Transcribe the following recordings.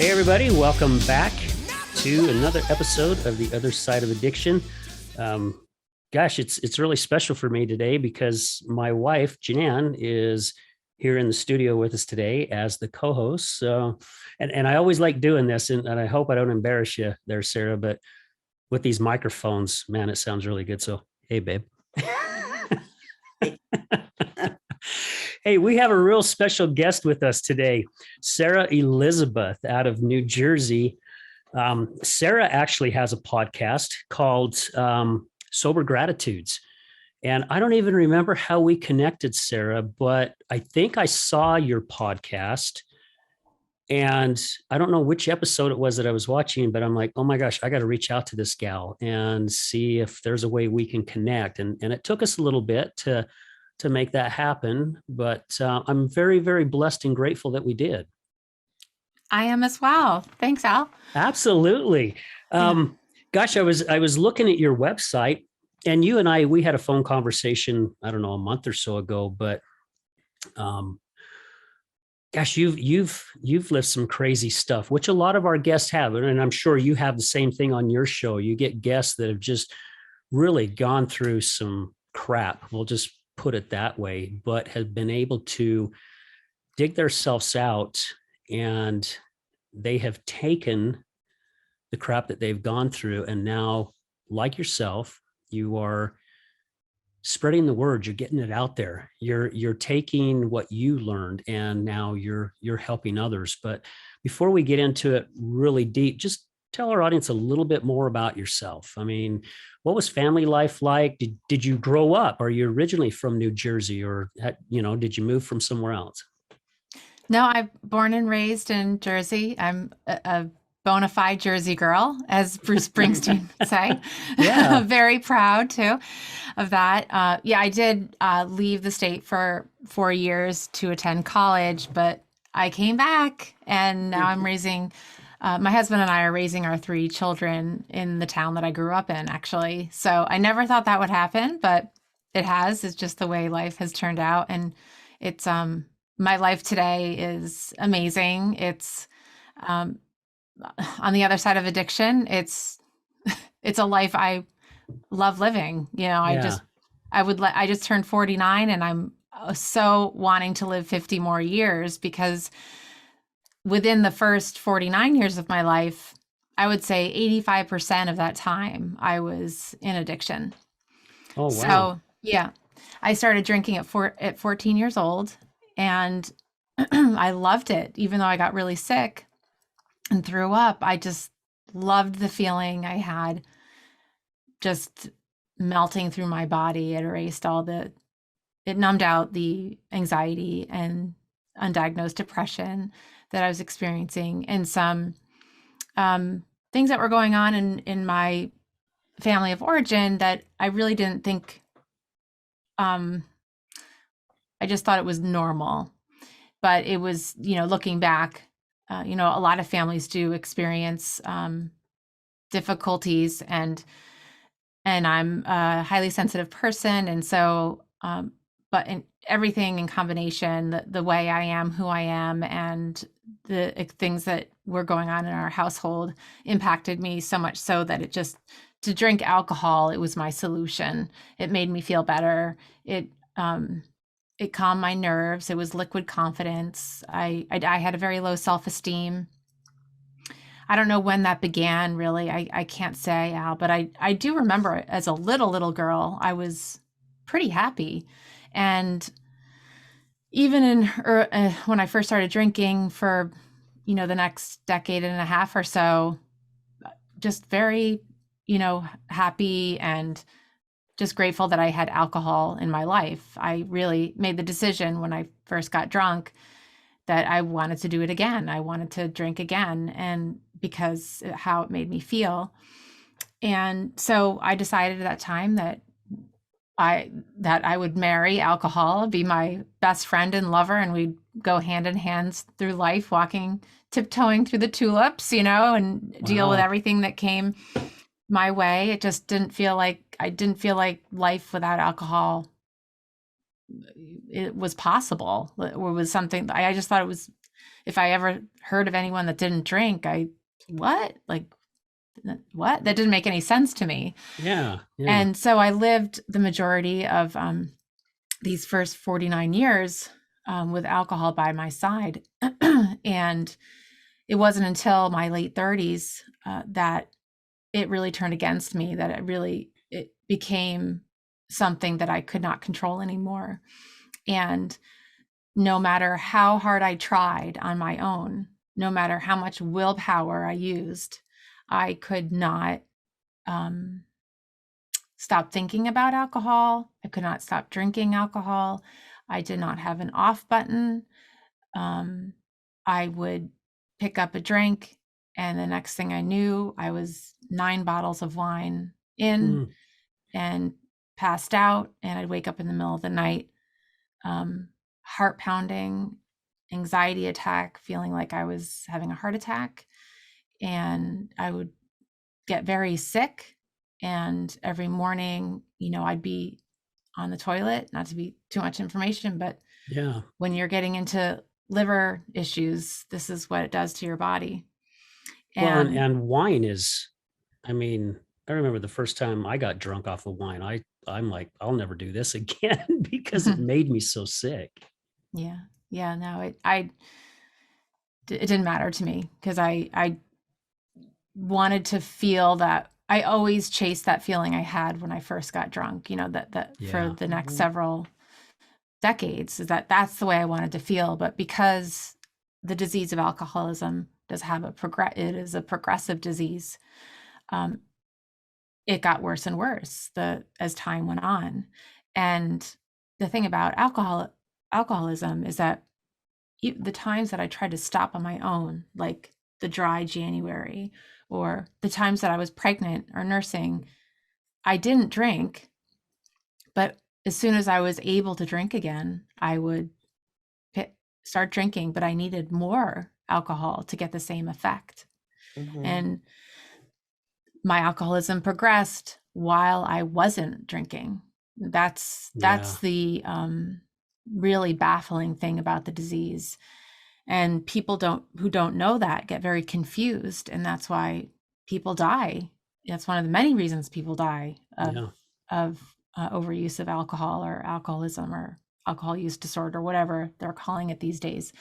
Hey, everybody, welcome back to another episode of The Other Side of Addiction. It's really special for me today because my wife, Jan, is here in the studio with us today as the co-host. And I always like doing this, and I hope I don't embarrass you there, Sarah, but with these microphones, man, it sounds really good. So, hey, babe. Hey, we have a real special guest with us today, Sarah Elizabeth out of New Jersey. Sarah actually has a podcast called Sober Gratitudes. And I don't even remember how we connected, Sarah, but I think I saw your podcast. And I don't know which episode it was that I was watching, but I'm like, oh my gosh, I got to reach out to this gal and see if there's a way we can connect. And it took us a little bit to make that happen. But I'm very, very blessed and grateful that we did. I am as well. Thanks, Al. Absolutely. Gosh, I was looking at your website, and you and we had a phone conversation, I don't know, a month or so ago, but gosh, you've lived some crazy stuff, which a lot of our guests have. And I'm sure you have the same thing on your show. You get guests that have just really gone through some crap. We'll just put it that way, but have been able to dig themselves out, and they have taken the crap that they've gone through. And now, like yourself, you are spreading the word. You're getting it out there. You're taking what you learned, and now you're helping others. But before we get into it really deep, just tell our audience a little bit more about yourself. I mean, what was family life like? Did you grow up? Are you originally from New Jersey, or did you move from somewhere else? No, I'm born and raised in Jersey. I'm a bona fide Jersey girl, as Bruce Springsteen would say. Yeah. Very proud too of that. I did leave the state for 4 years to attend college, but I came back, and now I'm raising. My husband and I are raising our 3 children in the town that I grew up in, actually. So I never thought that would happen, but it has. It's just the way life has turned out, and it's my life today is amazing. It's on the other side of addiction. It's a life I love living. Yeah. I just turned 49, and I'm so wanting to live 50 more years, because within the first 49 years of my life, I would say 85% of that time I was in addiction. Oh, wow. So yeah, I started drinking at 14 years old, and I loved it, even though I got really sick and threw up. I just loved the feeling I had just melting through my body. It numbed out the anxiety and undiagnosed depression that I was experiencing, and some things that were going on in my family of origin that I really didn't think, I just thought it was normal. But it was, looking back, a lot of families do experience difficulties, and I'm a highly sensitive person. And so, but in everything in combination, the way I am, who I am, and the things that were going on in our household impacted me so much so that to drink alcohol, it was my solution. It made me feel better. It calmed my nerves. It was liquid confidence. I had a very low self-esteem. I don't know when that began, really. I can't say, Al, but I do remember as a little girl, I was pretty happy. And even when I first started drinking for, the next decade and a half or so, just very, happy and just grateful that I had alcohol in my life. I really made the decision when I first got drunk that I wanted to do it again. I wanted to drink again, and because how it made me feel. And so I decided at that time that I would marry alcohol, be my best friend and lover, and we'd go hand in hand through life, tiptoeing through the tulips, and deal with everything that came my way. It just didn't feel like life without alcohol, it was possible, or was something. I just thought if I ever heard of anyone that didn't drink, what? Like, what? That didn't make any sense to me. Yeah. Yeah. And so I lived the majority of these first 49 years with alcohol by my side. And it wasn't until my late 30s that it really turned against me, that it became something that I could not control anymore. And no matter how hard I tried on my own, no matter how much willpower I used, I could not stop thinking about alcohol. I could not stop drinking alcohol. I did not have an off button. I would pick up a drink, and the next thing I knew, I was 9 bottles of wine in Mm, and passed out, and I'd wake up in the middle of the night, heart pounding, anxiety attack, feeling like I was having a heart attack, and I would get very sick. And every morning, I'd be on the toilet, not to be too much information, but yeah. when you're getting into liver issues, this is what it does to your body. Well, And and wine is, I mean, I remember the first time I got drunk off of wine. I'm like, I'll never do this again because it made me so sick. yeah, yeah, no, it didn't matter to me because I wanted to feel that. I always chased that feeling I had when I first got drunk, that for Yeah. the next several decades, is that's the way I wanted to feel. But because the disease of alcoholism does have it is a progressive disease, um, it got worse and worse as time went on. And the thing about alcoholism is that the times that I tried to stop on my own, like the dry January, or the times that I was pregnant or nursing, I didn't drink. But as soon as I was able to drink again, I would start drinking, but I needed more alcohol to get the same effect. Mm-hmm. And my alcoholism progressed while I wasn't drinking. That's Yeah. the really baffling thing about the disease. And people who don't know that get very confused, and that's why people die. That's one of the many reasons people die Yeah. of overuse of alcohol or alcoholism or alcohol use disorder, whatever they're calling it these days.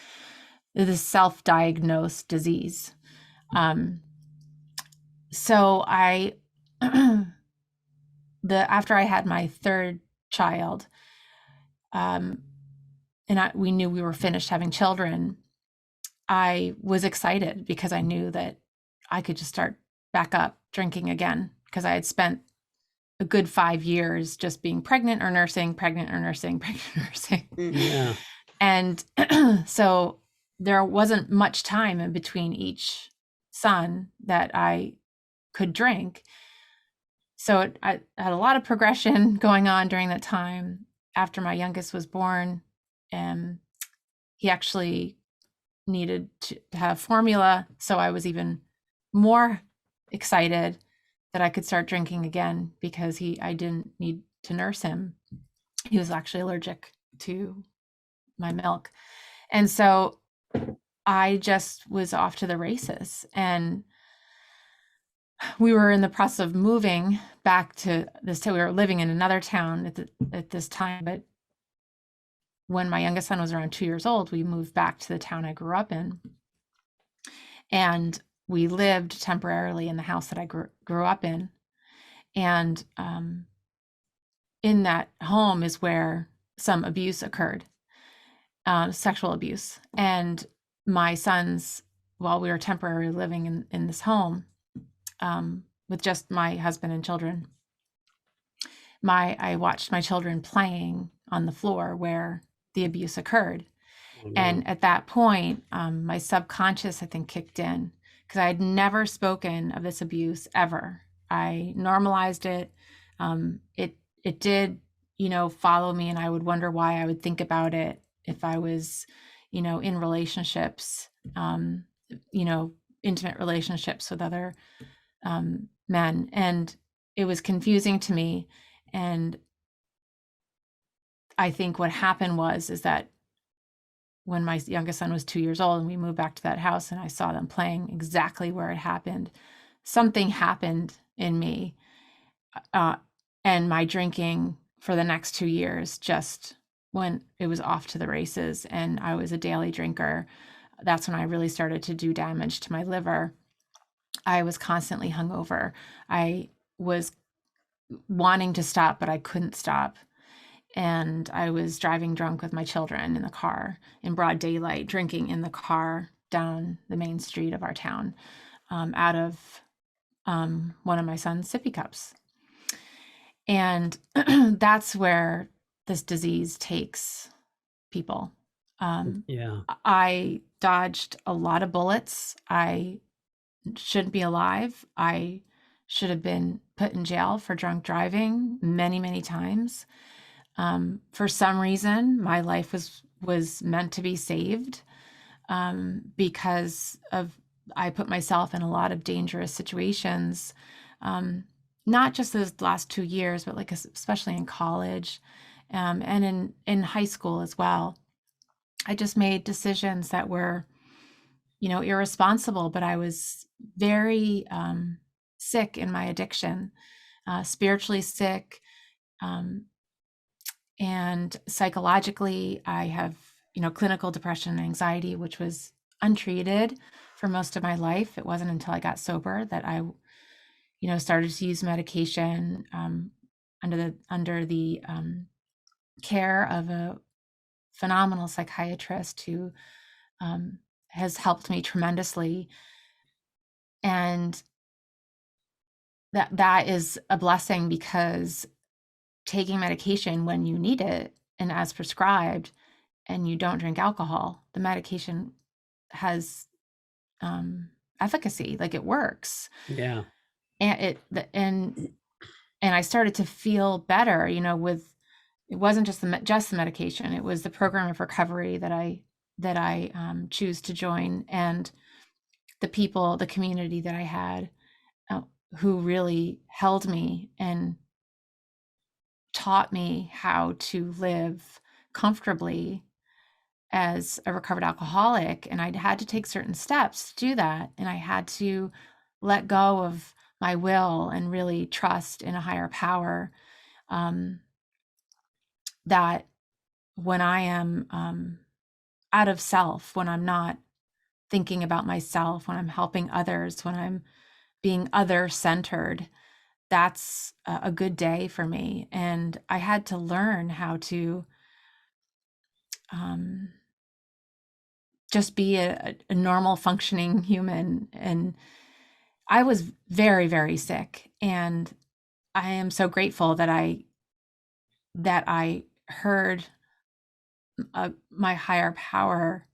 It is self-diagnosed disease. So after I had my third child, and we knew we were finished having children, I was excited because I knew that I could just start back up drinking again, because I had spent a good 5 years just being pregnant or nursing, pregnant or nursing, pregnant or nursing. Yeah. And so there wasn't much time in between each son that I could drink. So I had a lot of progression going on during that time. After my youngest was born, and he actually needed to have formula, so I was even more excited that I could start drinking again, because I didn't need to nurse him. He was actually allergic to my milk. And so I just was off to the races. And we were in the process of moving back to this town. We were living in another town at this time, but when my youngest son was around 2 years old, we moved back to the town I grew up in. And we lived temporarily in the house that I grew up in. And in that home is where some abuse occurred, sexual abuse. And my sons, while we were temporarily living in this home with just my husband and children, I watched my children playing on the floor where the abuse occurred. Oh, no. And at that point, my subconscious, I think, kicked in, because I had never spoken of this abuse ever. I normalized it. It did, follow me, and I would wonder why I would think about it if I was, in relationships, intimate relationships with other men. And it was confusing to me. And I think what happened is that when my youngest son was 2 years old and we moved back to that house and I saw them playing exactly where it happened, something happened in me. Uh, and my drinking for the next 2 years just when it was off to the races, and I was a daily drinker. That's when I really started to do damage to my liver. I was constantly hungover. I was wanting to stop, but I couldn't stop. And I was driving drunk with my children in the car in broad daylight, drinking in the car down the main street of our town, out of one of my son's sippy cups. And that's where this disease takes people. Yeah. I dodged a lot of bullets. I shouldn't be alive. I should have been put in jail for drunk driving many, many times. For some reason, my life was meant to be saved, because of I put myself in a lot of dangerous situations, not just those last 2 years, but like especially in college, and in high school as well. I just made decisions that were, irresponsible, but I was very sick in my addiction, spiritually sick, um, and psychologically. I have, clinical depression and anxiety, which was untreated for most of my life. It wasn't until I got sober that I, started to use medication, under the care of a phenomenal psychiatrist who has helped me tremendously. And that is a blessing, because taking medication when you need it and as prescribed, and you don't drink alcohol, the medication has efficacy, like it works. Yeah. And I started to feel better, with it wasn't just the medication, it was the program of recovery that I choose to join, and the community that I had, uh, who really held me and taught me how to live comfortably as a recovered alcoholic. And I had to take certain steps to do that. And I had to let go of my will and really trust in a higher power, that when I am out of self, when I'm not thinking about myself, when I'm helping others, when I'm being other centered, that's a good day for me. And I had to learn how to just be a normal functioning human. And I was very, very sick. And I am so grateful that I heard my higher power,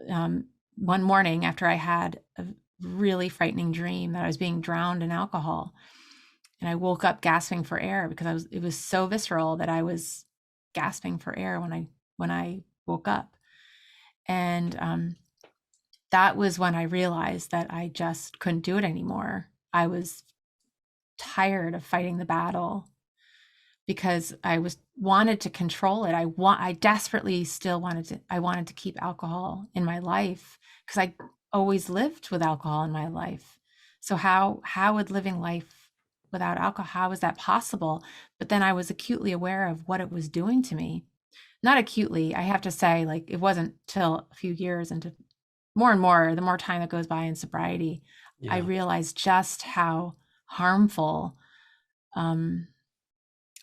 one morning after I had a really frightening dream that I was being drowned in alcohol. And I woke up gasping for air, because it was so visceral that I was gasping for air when I woke up. And that was when I realized that I just couldn't do it anymore. I was tired of fighting the battle, because I wanted to control it. I desperately still wanted to keep alcohol in my life, because I always lived with alcohol in my life. So how would living life without alcohol, how is that possible? But then I was acutely aware of what it was doing to me. Not acutely, I have to say, like, it wasn't till a few years into more and more, the more time that goes by in sobriety, I Yeah. realized just how harmful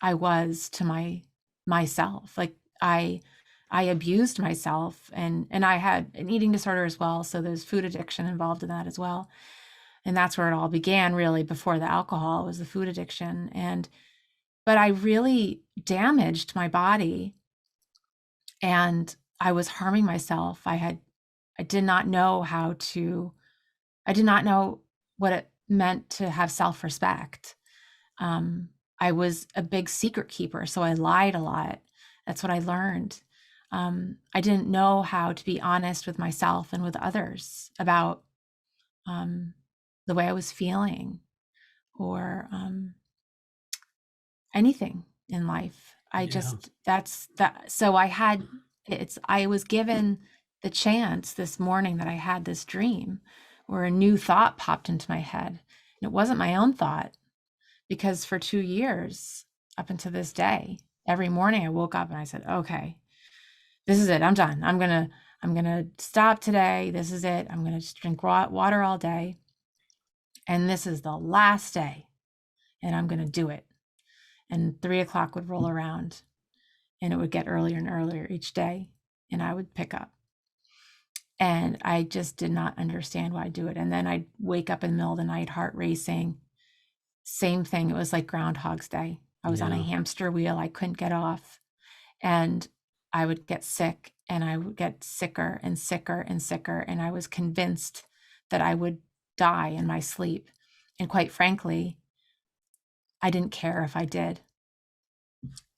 I was to myself. Like, I abused myself, and I had an eating disorder as well. So there's food addiction involved in that as well. And that's where it all began, really, before the alcohol, was the food addiction. But I really damaged my body, and I was harming myself. I did not know I did not know what it meant to have self-respect. I was a big secret keeper, so I lied a lot. That's what I learned. I didn't know how to be honest with myself and with others about the way I was feeling, or anything in life. I Yeah. just, that's that. So I had I was given the chance this morning that I had this dream where a new thought popped into my head. And it wasn't my own thought, because for 2 years, up until this day, every morning I woke up and I said, okay, this is it. I'm done. I'm gonna stop today. This is it. I'm gonna just drink water all day. And this is the last day. And I'm gonna do it. And 3 o'clock would roll around and it would get earlier and earlier each day. And I would pick up. And I just did not understand why I do it. And then I'd wake up in the middle of the night, heart racing. Same thing. It was like Groundhog's Day. I was on a hamster wheel. I couldn't get off. And I would get sick, and I would get sicker and sicker and sicker. And I was convinced that I would die in my sleep. And quite frankly, I didn't care if I did.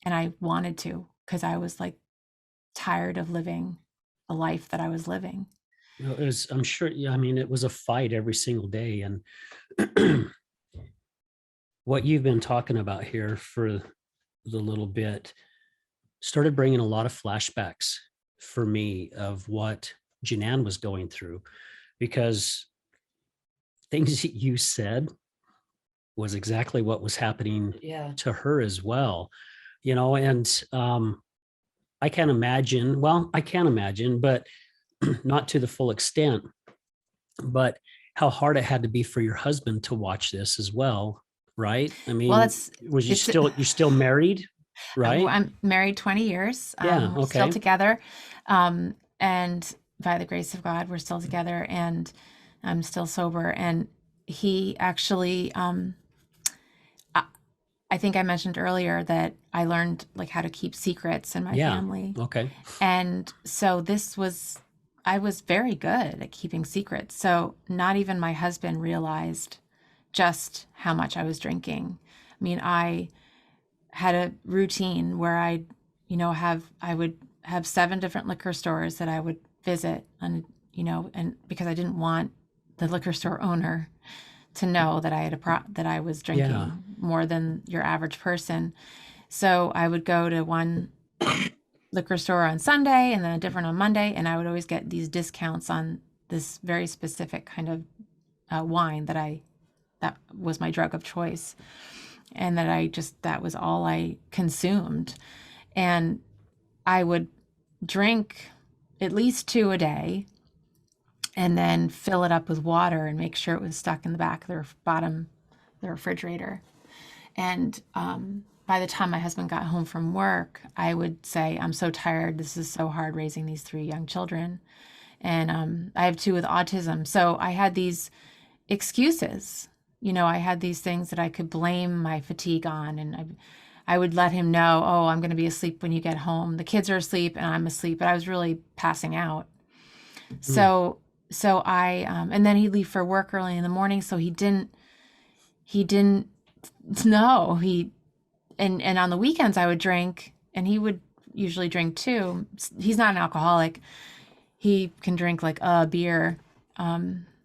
And I wanted to, because I was like tired of living the life that I was living. It was, I'm sure, yeah, I mean, it was a fight every single day. And what you've been talking about here for the little bit started bringing a lot of flashbacks for me of what Janan was going through, because things that you said was exactly what was happening to her as well, and I can't imagine, but not to the full extent, but how hard it had to be for your husband to watch this as well, right? I mean, Well, you're still married, right? I'm married 20 years. Yeah. We're still Okay. together. And by the grace of God, we're still together, and I'm still sober. And he actually, I think I mentioned earlier that I learned like how to keep secrets in my family. Okay. And so I was very good at keeping secrets. So not even my husband realized just how much I was drinking. I mean, I had a routine where I would have 7 different liquor stores that I would visit, and because I didn't want the liquor store owner to know that that I was drinking more than your average person. So I would go to one liquor store on Sunday and then a different on Monday, and I would always get these discounts on this very specific kind of wine that was my drug of choice, and that was all I consumed. And I would drink at least 2 a day, and then fill it up with water and make sure it was stuck in the back of the bottom of the refrigerator. And by the time my husband got home from work, I would say, I'm so tired. This is so hard raising these 3 young children. And I have 2 with autism. So I had these excuses. I had these things that I could blame my fatigue on. And I would let him know, oh, I'm going to be asleep when you get home. The kids are asleep and I'm asleep, but I was really passing out. So I, and then he'd leave for work early in the morning. So he didn't know. And on the weekends I would drink, and he would usually drink too. He's not an alcoholic. He can drink like a beer,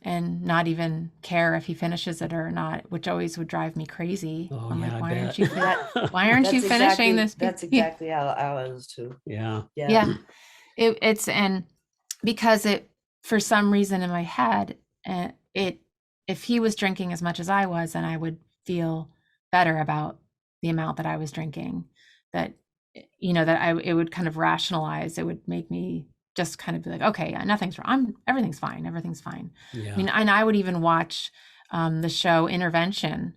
and not even care if he finishes it or not, which always would drive me crazy. Oh, I'm yeah, like, why aren't you finishing this? That's exactly how I was too. Yeah. Yeah. And because for some reason in my head, if he was drinking as much as I was, then I would feel better about the amount that I was drinking, that it would kind of rationalize. It would make me just kind of be like, okay, nothing's wrong. Everything's fine. Everything's fine. Yeah. I mean, and I would even watch the show Intervention,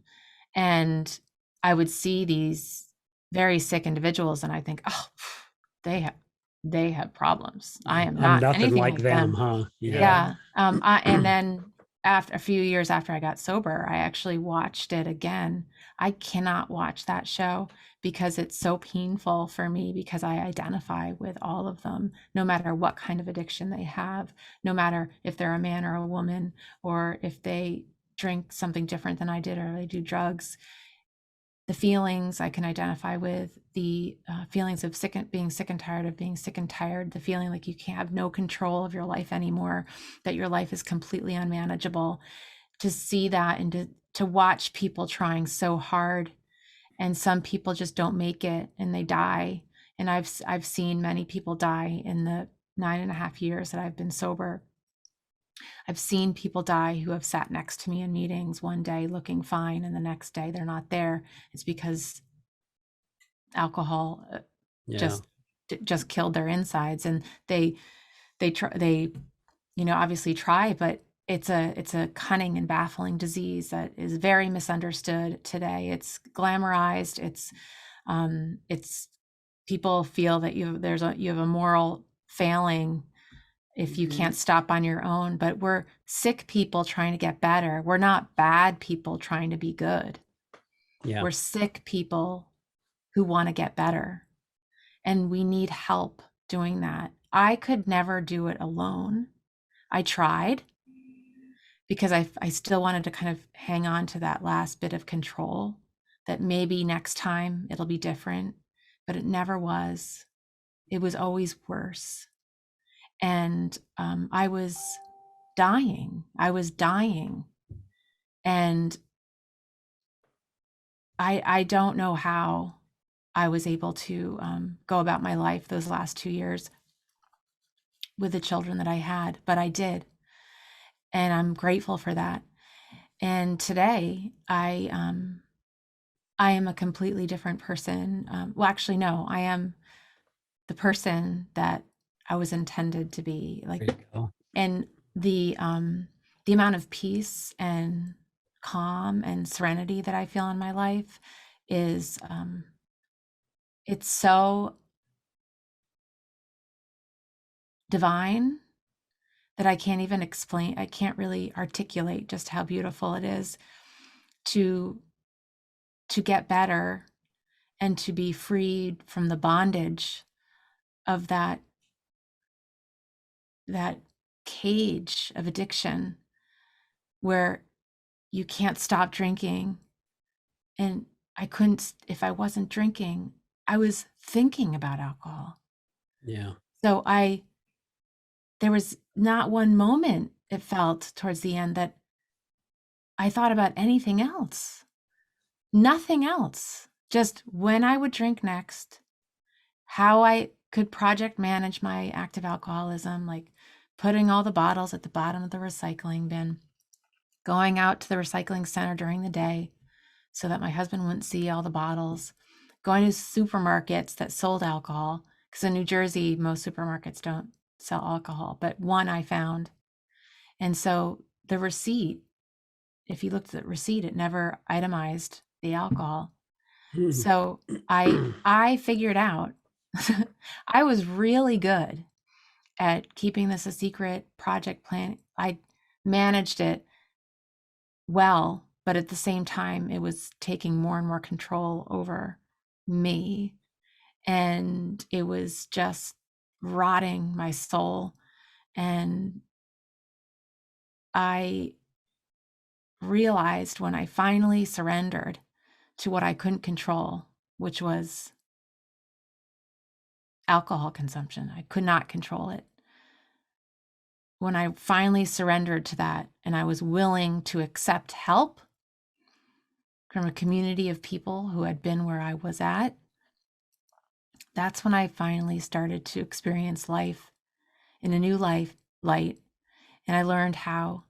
and I would see these very sick individuals, and I think, oh, they have problems. I am not nothing anything like them, them. huh? Yeah. And then after a few years after I got sober, I actually watched it again. I cannot watch that show because it's so painful for me, because I identify with all of them, no matter what kind of addiction they have, no matter if they're a man or a woman, or if they drink something different than I did, or they do drugs. The feelings I can identify with, the feelings of being sick and tired of being sick and tired, the feeling like you can't have no control of your life anymore, that your life is completely unmanageable. To see that, and to watch people trying so hard, and some people just don't make it and they die. And I've seen many people die in the 9.5 years that I've been sober. I've seen people die who have sat next to me in meetings one day looking fine, and the next day they're not there. It's because alcohol Yeah. just killed their insides, and they obviously try, but it's a cunning and baffling disease that is very misunderstood today. It's glamorized. It's people feel that you have a moral failing if you can't stop on your own, but we're sick people trying to get better. We're not bad people trying to be good. Yeah. We're sick people who want to get better, and we need help doing that. I could never do it alone. I tried because I still wanted to kind of hang on to that last bit of control, that maybe next time it'll be different, but it never was. It was always worse. And I was dying. And I don't know how I was able to go about my life those last 2 years with the children that I had, but I did. And I'm grateful for that. And today I am a completely different person. Well, actually, no, I am the person that I was intended to be. There you go. And the amount of peace and calm and serenity that I feel in my life is it's so divine that I can't even explain. I can't really articulate just how beautiful it is to get better and to be freed from the bondage of that cage of addiction where you can't stop drinking. And I couldn't, if I wasn't drinking, I was thinking about alcohol. Yeah. So there was not one moment, it felt towards the end, that I thought about anything else. Nothing else. Just when I would drink next, how I could project manage my active alcoholism, like putting all the bottles at the bottom of the recycling bin, going out to the recycling center during the day so that my husband wouldn't see all the bottles, going to supermarkets that sold alcohol, because in New Jersey, most supermarkets don't sell alcohol, but one I found. And so the receipt, if you looked at the receipt, it never itemized the alcohol. So I figured out I was really good at keeping this a secret project plan. I managed it well, but at the same time, it was taking more and more control over me. And it was just rotting my soul. And I realized when I finally surrendered to what I couldn't control, which was alcohol consumption, I could not control it. When I finally surrendered to that and I was willing to accept help from a community of people who had been where I was at, that's when I finally started to experience life in a new light. And I learned how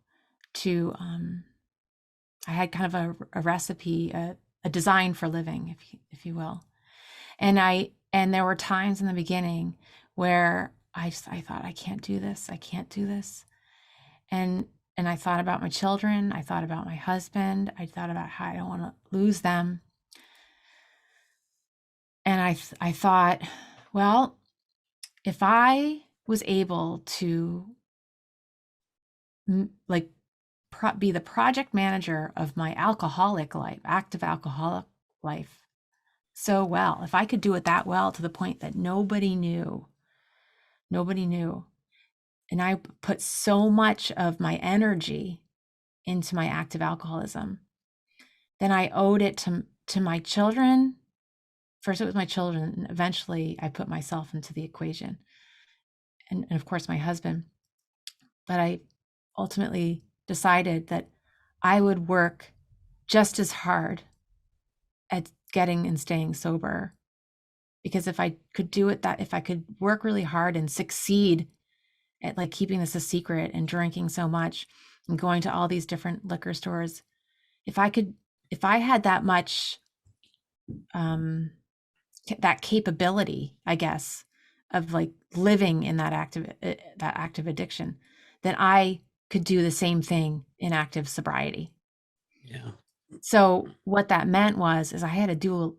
to, I had kind of a recipe, a design for living, if you will. And there were times in the beginning where I thought, I can't do this. And I thought about my children. I thought about my husband. I thought about how I don't want to lose them. And I thought, well, if I was able to be the project manager of my alcoholic life, active alcoholic life, so well, if I could do it that well to the point that nobody knew, and I put so much of my energy into my active alcoholism, then I owed it to my children. First it was my children, and eventually I put myself into the equation, and of course my husband. But I ultimately decided that I would work just as hard at getting and staying sober because if I could do it, that if I could work really hard and succeed at like keeping this a secret and drinking so much and going to all these different liquor stores, if I had that much, that capability, I guess, of like living in that active addiction, then I could do the same thing in active sobriety. Yeah. So what that meant is I had to do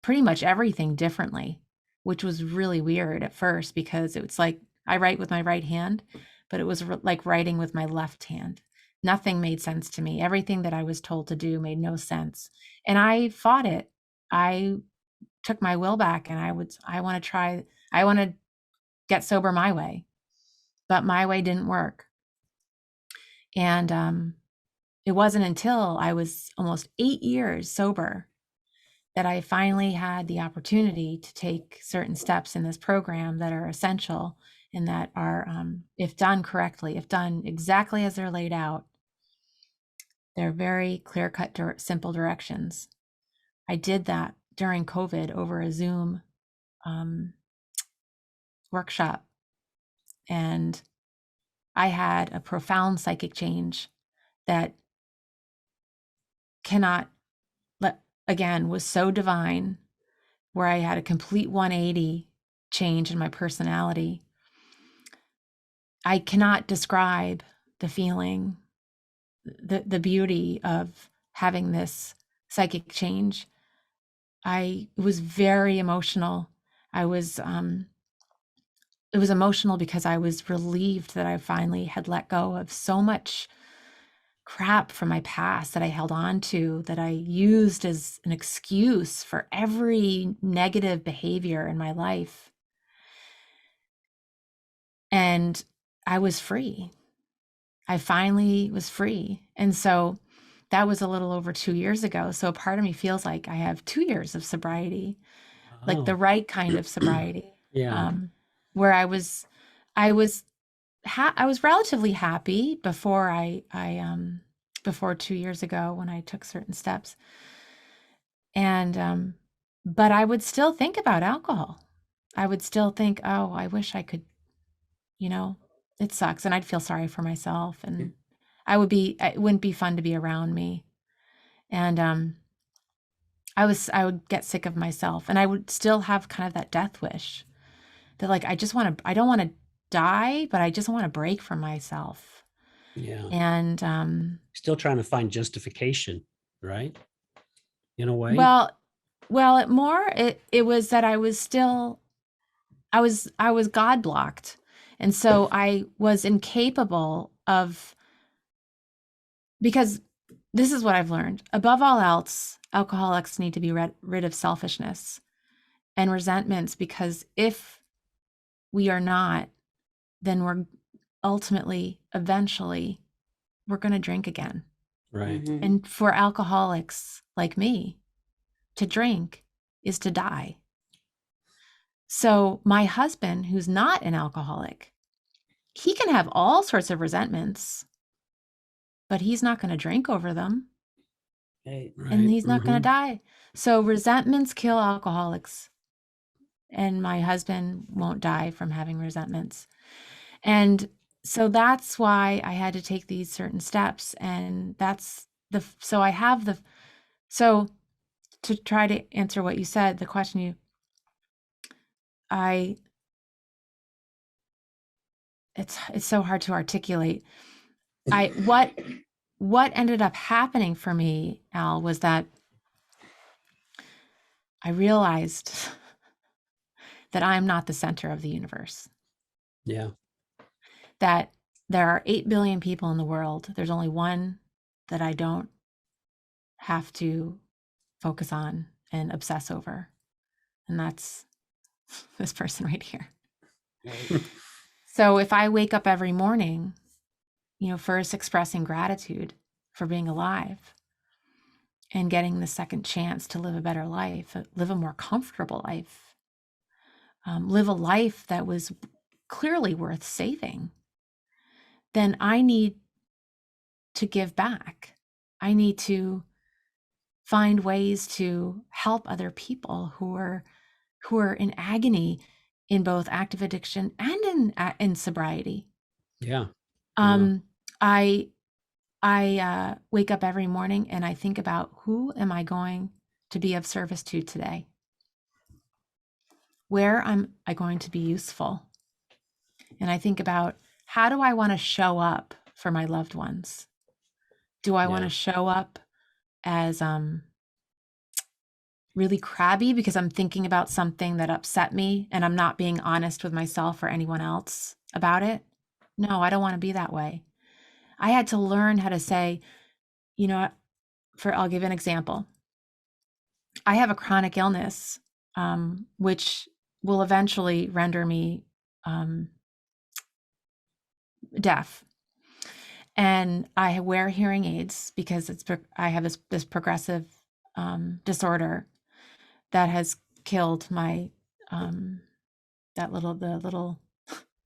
pretty much everything differently, which was really weird at first because it's like I write with my right hand, but it was like writing with my left hand. Nothing made sense to me. Everything that I was told to do made no sense. And I fought it. I took my will back and I want to get sober my way, but my way didn't work. And it wasn't until I was almost 8 years sober that I finally had the opportunity to take certain steps in this program that are essential and that are, if done correctly, if done exactly as they're laid out, they're very clear-cut, simple directions. I did that during COVID over a Zoom workshop, and I had a profound psychic change that was so divine, where I had a complete 180 change in my personality. I cannot describe the feeling, the beauty of having this psychic change. It was very emotional. It was emotional because I was relieved that I finally had let go of so much crap from my past that I held on to, that I used as an excuse for every negative behavior in my life. And I was free. I finally was free. And so that was a little over 2 years ago. So a part of me feels like I have 2 years of sobriety, like the right kind of sobriety. Yeah. Where I was relatively happy before before 2 years ago when I took certain steps. And but I would still think about alcohol. I would still think, oh, I wish I could, it sucks. And I'd feel sorry for myself, and it wouldn't be fun to be around me. And I would get sick of myself, and I would still have kind of that death wish that like, I don't want to die, but I just want to break from myself. Yeah. And still trying to find justification, right? In a way. well, it was that I was God blocked. And so I was incapable of, because this is what I've learned. Above all else, alcoholics need to be rid of selfishness and resentments, because if we are not, then we're eventually, we're going to drink again. Right. Mhm. And for alcoholics like me, to drink is to die. So my husband, who's not an alcoholic, he can have all sorts of resentments, but he's not going to drink over them. Right. And he's not going to die. So resentments kill alcoholics. And my husband won't die from having resentments. And so that's why I had to take these certain steps. And so to try to answer what you said, the question it's so hard to articulate. What ended up happening for me, Al, was that I realized that I'm not the center of the universe. Yeah. That there are 8 billion people in the world. There's only one that I don't have to focus on and obsess over. And that's this person right here. Right. So if I wake up every morning, first expressing gratitude for being alive and getting the second chance to live a better life, live a more comfortable life, live a life that was clearly worth saving, then I need to give back. I need to find ways to help other people who who are in agony in both active addiction and in sobriety. Yeah. Um, I wake up every morning and I think about, who am I going to be of service to today? Where am I going to be useful? And I think about, how do I want to show up for my loved ones? Do I want to show up as really crabby because I'm thinking about something that upset me and I'm not being honest with myself or anyone else about it? No, I don't want to be that way. I had to learn how to say, you know, I'll give an example. I have a chronic illness, which will eventually render me deaf. And I wear hearing aids because I have this progressive disorder that has killed my the little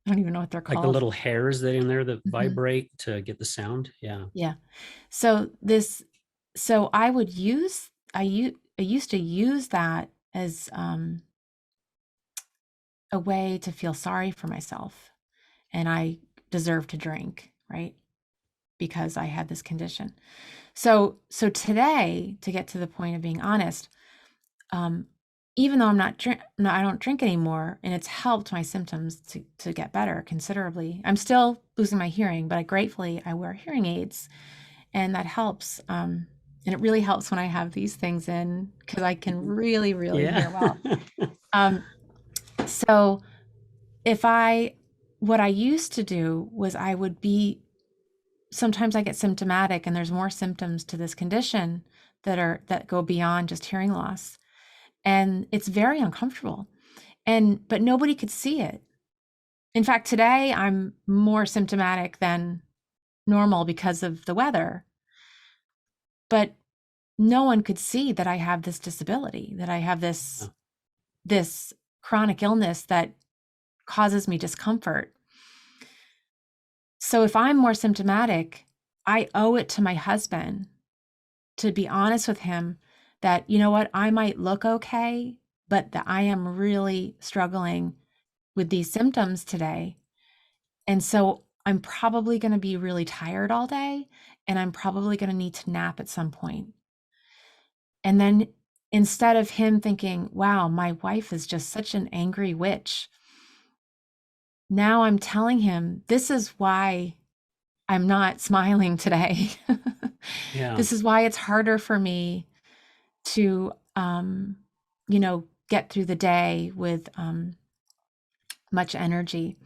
I don't even know what they're Like the called. little hairs that in there that Mhm. vibrate to get the sound. Yeah. Yeah. So I would use I used to use that as a way to feel sorry for myself, and I deserve to drink, right? Because I had this condition. So today, to get to the point of being honest, even though I don't drink anymore, and it's helped my symptoms to get better considerably. I'm still losing my hearing, but gratefully I wear hearing aids, and that helps. And it really helps when I have these things in, because I can really, really Yeah. hear well. So what I used to do was, sometimes I get symptomatic and there's more symptoms to this condition that go beyond just hearing loss. And it's very uncomfortable. But nobody could see it. In fact, today I'm more symptomatic than normal because of the weather. But no one could see that I have this disability, that I have this chronic illness that causes me discomfort. So if I'm more symptomatic, I owe it to my husband to be honest with him that, you know what, I might look okay, but that I am really struggling with these symptoms today. And so I'm probably going to be really tired all day, and I'm probably going to need to nap at some point. And then, instead of him thinking, wow, my wife is just such an angry witch, now I'm telling him, this is why I'm not smiling today. Yeah. This is why it's harder for me to, get through the day with much energy.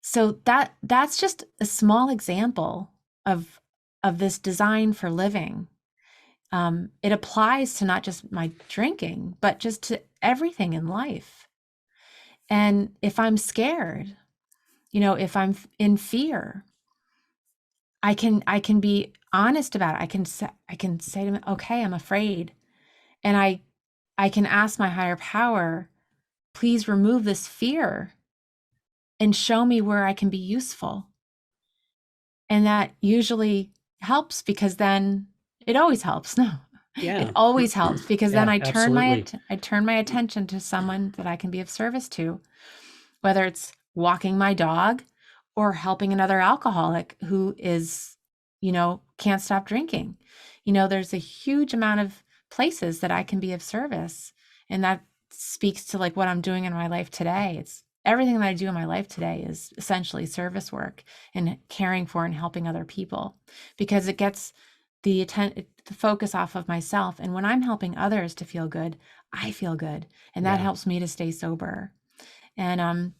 So that's just a small example of this design for living. It applies to not just my drinking, but just to everything in life. And if I'm scared, if I'm in fear, I can be honest about it. I can say to him, okay, I'm afraid. And I can ask my higher power, please remove this fear and show me where I can be useful. And that usually helps, because then it always helps. No, Yeah. it always helps, because then Yeah, I turn my absolutely. attention to someone that I can be of service to, whether it's walking my dog or helping another alcoholic who is, can't stop drinking. There's a huge amount of places that I can be of service. And that speaks to like what I'm doing in my life today. It's everything that I do in my life today is essentially service work and caring for and helping other people, because it gets the focus off of myself. And when I'm helping others to feel good, I feel good. And that Yeah. helps me to stay sober. And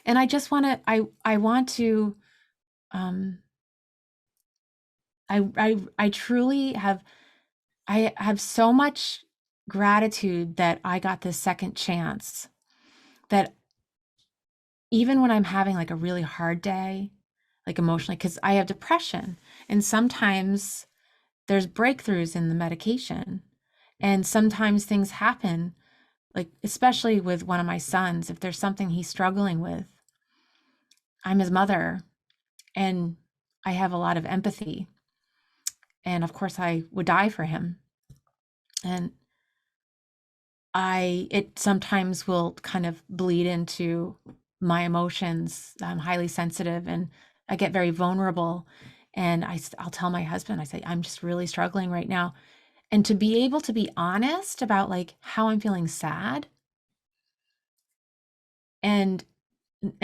I just want to, I want to, I truly I have so much gratitude that I got this second chance, that even when I'm having like a really hard day, like emotionally, because I have depression, and sometimes there's breakthroughs in the medication, and sometimes things happen, like especially with one of my sons, if there's something he's struggling with, I'm his mother, and I have a lot of empathy. And of course, I would die for him. And it sometimes will kind of bleed into my emotions. I'm highly sensitive and I get very vulnerable. And I'll tell my husband, I say, I'm just really struggling right now. And to be able to be honest about like how I'm feeling sad and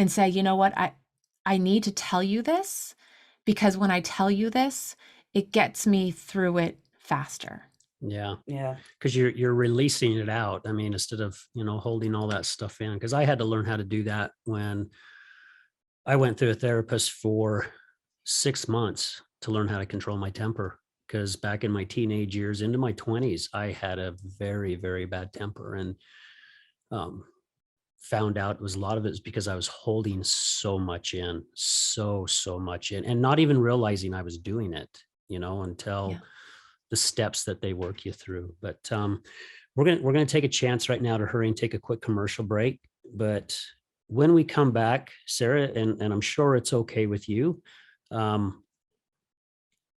say, you know what, I need to tell you this because when I tell you this, it gets me through it faster. Yeah. Yeah. Because you're releasing it out. I mean, instead of, holding all that stuff in. Because I had to learn how to do that when I went through a therapist for 6 months to learn how to control my temper. Because back in my teenage years, into my 20s, I had a very, very bad temper, and found out it was a lot of it was because I was holding so much in, so much in, and not even realizing I was doing it, until Yeah. the steps that they work you through. But we're gonna take a chance right now to hurry and take a quick commercial break. But when we come back, Sarah, and I'm sure it's okay with you,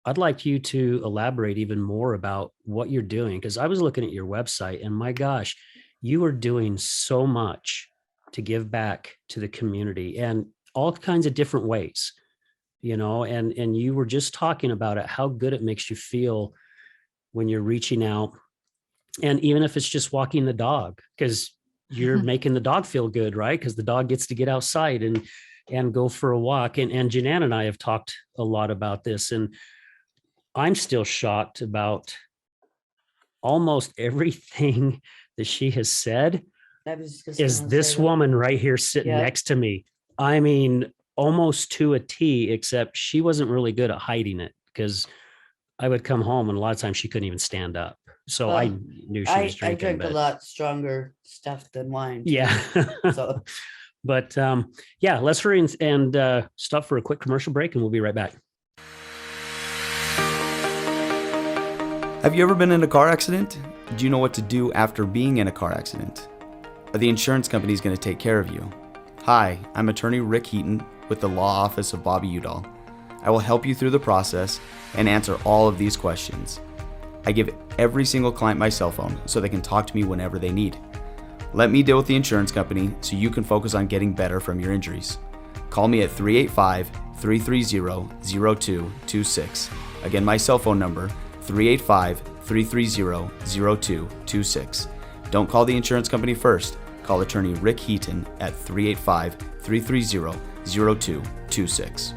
I'd like you to elaborate even more about what you're doing, because I was looking at your website and my gosh, you are doing so much to give back to the community and all kinds of different ways, and you were just talking about it, how good it makes you feel when you're reaching out. And even if it's just walking the dog, because you're making the dog feel good, right? Because the dog gets to get outside and go for a walk. And Janan and I have talked a lot about this, and I'm still shocked about almost everything that she has said. I was just Is gonna this say that. woman right here sitting Yep. next to me? I mean, almost to a T, except she wasn't really good at hiding it, because I would come home and a lot of times she couldn't even stand up. So I Well, knew she was I drinking. drink a But lot stronger stuff than wine. too. yeah. So But yeah, let's hurry and stop for a quick commercial break, and we'll be right back. Have you ever been in a car accident? Do you know what to do after being in a car accident? Are the insurance companies going to take care of you? Hi, I'm attorney Rick Heaton with the Law Office of Bobby Udall. I will help you through the process and answer all of these questions. I give every single client my cell phone so they can talk to me whenever they need. Let me deal with the insurance company so you can focus on getting better from your injuries. Call me at 385-330-0226. Again, my cell phone number, 385-330-0226. Don't call the insurance company first. Call attorney Rick Heaton at 385-330-0226.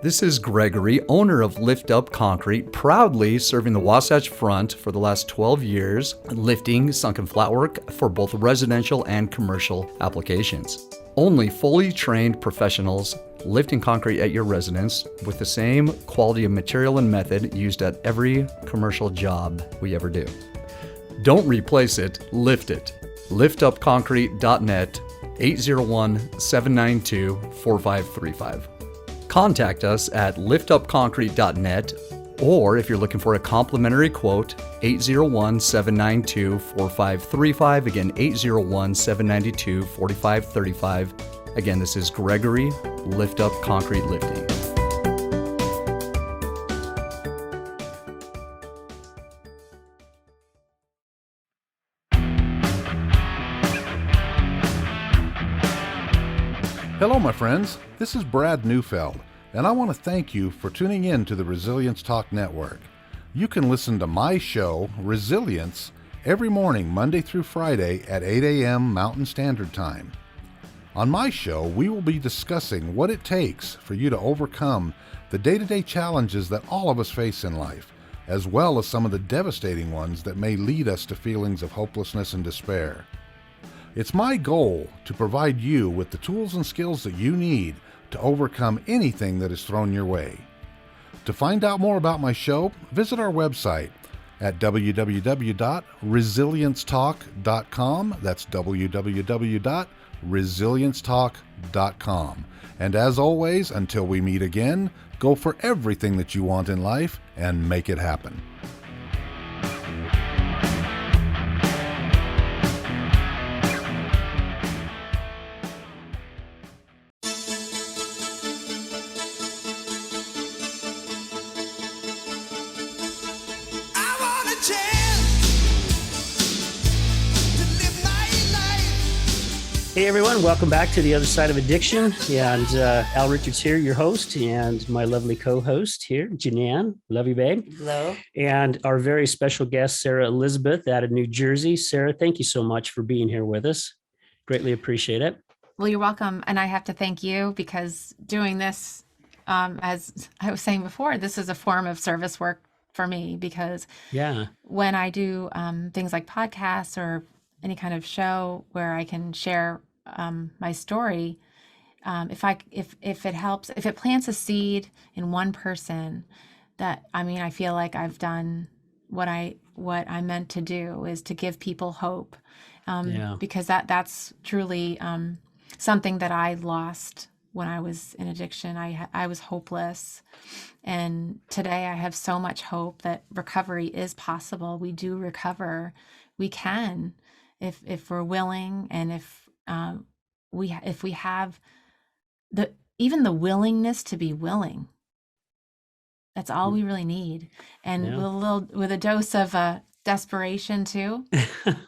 This is Gregory, owner of Lift Up Concrete, proudly serving the Wasatch Front for the last 12 years, lifting sunken flatwork for both residential and commercial applications. Only fully trained professionals lifting concrete at your residence with the same quality of material and method used at every commercial job we ever do. Don't replace it, lift it. liftupconcrete.net, 801-792-4535. Contact us at liftupconcrete.net, or if you're looking for a complimentary quote, 801-792-4535. Again, 801-792-4535. Again, this is Gregory, Lift Up Concrete Lifting. Hello, my friends. This is Brad Neufeld, and I want to thank you for tuning in to the Resilience Talk Network. You can listen to my show, Resilience, every morning, Monday through Friday at 8 a.m. Mountain Standard Time. On my show, we will be discussing what it takes for you to overcome the day-to-day challenges that all of us face in life, as well as some of the devastating ones that may lead us to feelings of hopelessness and despair. It's my goal to provide you with the tools and skills that you need to overcome anything that is thrown your way. To find out more about my show, visit our website at www.resiliencetalk.com. That's www.resiliencetalk.com. And as always, until we meet again, go for everything that you want in life and make it happen. Hey everyone, welcome back to The Other Side of Addiction. And Al Richards here, your host, and my lovely co-host here, Janan. Love you, babe. Hello. And our very special guest, Sarah Elizabeth out of New Jersey. Sarah, thank you so much for being here with us. Greatly appreciate it. Well, you're welcome. And I have to thank you because doing this, as I was saying before, this is a form of service work for me because when I do things like podcasts or any kind of show where I can share my story, if it helps, if it plants a seed in one person, I feel like I've done what I meant to do, is to give people hope, because that's truly something that I lost when I was in addiction. I was hopeless, and today I have so much hope that recovery is possible. We do recover. We can, if we're willing, and if we have even the willingness to be willing. That's all we really need, and with a dose of desperation too.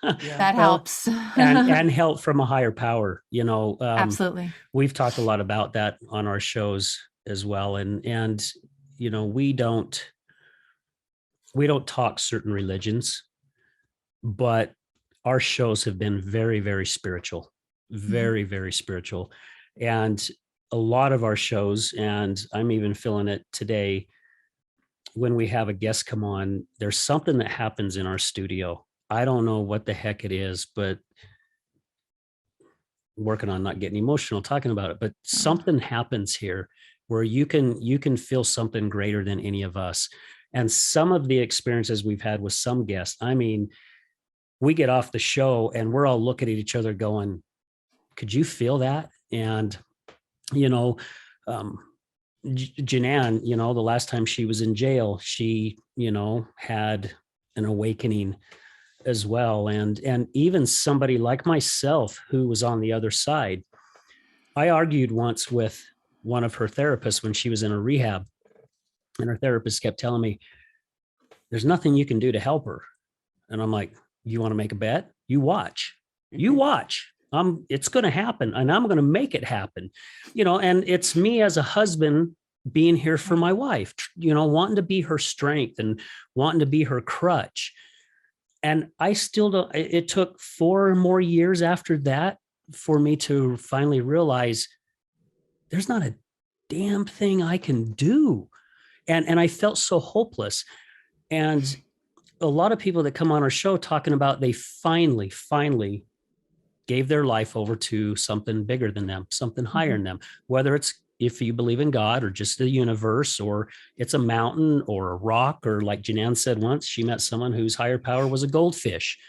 That helps, and help from a higher power. Absolutely. We've talked a lot about that on our shows as well, and we don't talk certain religions, but our shows have been very, very spiritual, very, very spiritual. And a lot of our shows, and I'm even feeling it today, when we have a guest come on, there's something that happens in our studio. I don't know what the heck it is, but I'm working on not getting emotional talking about it, but something happens here where you can feel something greater than any of us. And some of the experiences we've had with some guests, we get off the show and we're all looking at each other going, could you feel that? And, Janan, the last time she was in jail, she, had an awakening as well. And even somebody like myself who was on the other side, I argued once with one of her therapists when she was in a rehab, and her therapist kept telling me, there's nothing you can do to help her. And I'm like, you want to make a bet? You watch. It's going to happen, and I'm going to make it happen, and it's me as a husband being here for my wife, wanting to be her strength and wanting to be her crutch. And I still don't, it took 4 more years after that for me to finally realize there's not a damn thing I can do. And I felt so hopeless. And a lot of people that come on our show talking about they finally gave their life over to something bigger than them, something higher than them, whether it's, if you believe in God or just the universe, or it's a mountain or a rock, or like Janan said once, she met someone whose higher power was a goldfish.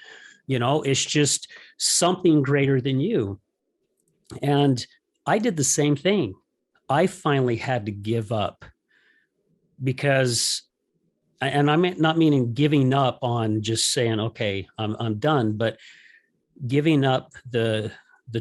It's just something greater than you. And I did the same thing. I finally had to give up because, and I'm not meaning giving up on just saying, okay, I'm done, but giving up the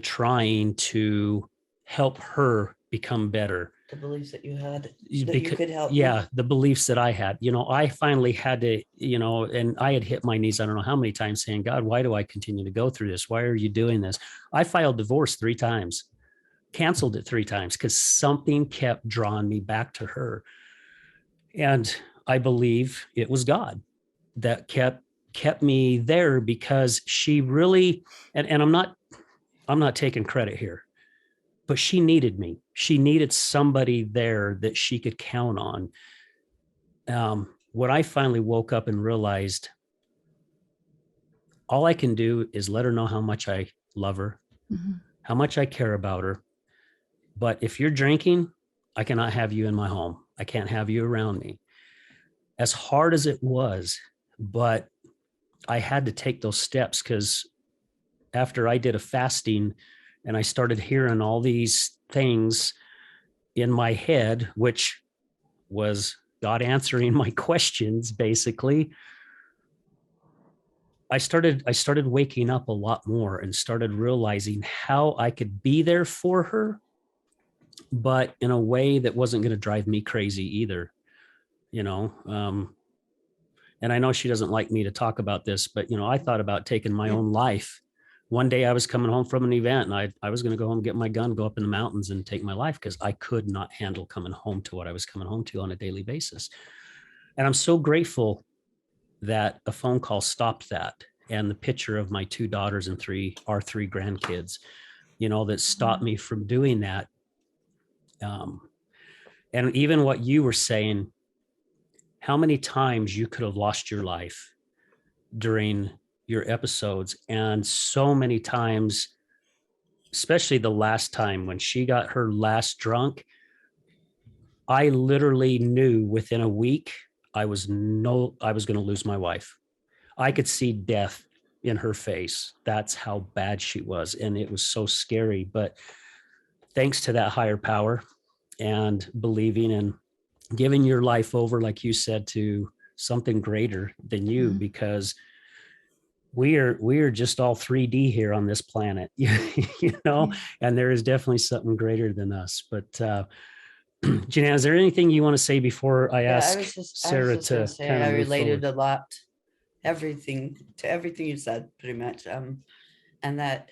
trying to help her become better. The beliefs that you had, that you could help. Yeah, the beliefs that I had. I finally had to, and I had hit my knees, I don't know how many times, saying, God, why do I continue to go through this? Why are you doing this? I filed divorce 3 times, canceled it 3 times, because something kept drawing me back to her. And I believe it was God that kept me there, because she really, and I'm not taking credit here, but she needed me. She needed somebody there that she could count on. When I finally woke up and realized all I can do is let her know how much I love her, how much I care about her. But if you're drinking, I cannot have you in my home. I can't have you around me. As hard as it was, but I had to take those steps, because after I did a fasting and I started hearing all these things in my head, which was God answering my questions, basically, I started waking up a lot more and started realizing how I could be there for her, but in a way that wasn't going to drive me crazy either, and I know she doesn't like me to talk about this, but, I thought about taking my own life one day I was coming home from an event and I was going to go home, get my gun, go up in the mountains and take my life because I could not handle coming home to what I was coming home to on a daily basis. And I'm so grateful that a phone call stopped that. And the picture of my 2 daughters and our three grandkids, that stopped me from doing that. And even what you were saying, how many times you could have lost your life during your episodes, and so many times, especially the last time when she got her last drunk, I literally knew within a week I was going to lose my wife. I could see death in her face. That's how bad she was. And it was so scary. But thanks to that higher power and believing and giving your life over, like you said, to something greater than you, because we are just all 3D here on this planet, and there is definitely something greater than us. But Jeanette, is there anything you want to say before I ask Sarah to kind of I related forward? a lot, everything you said, pretty much. And that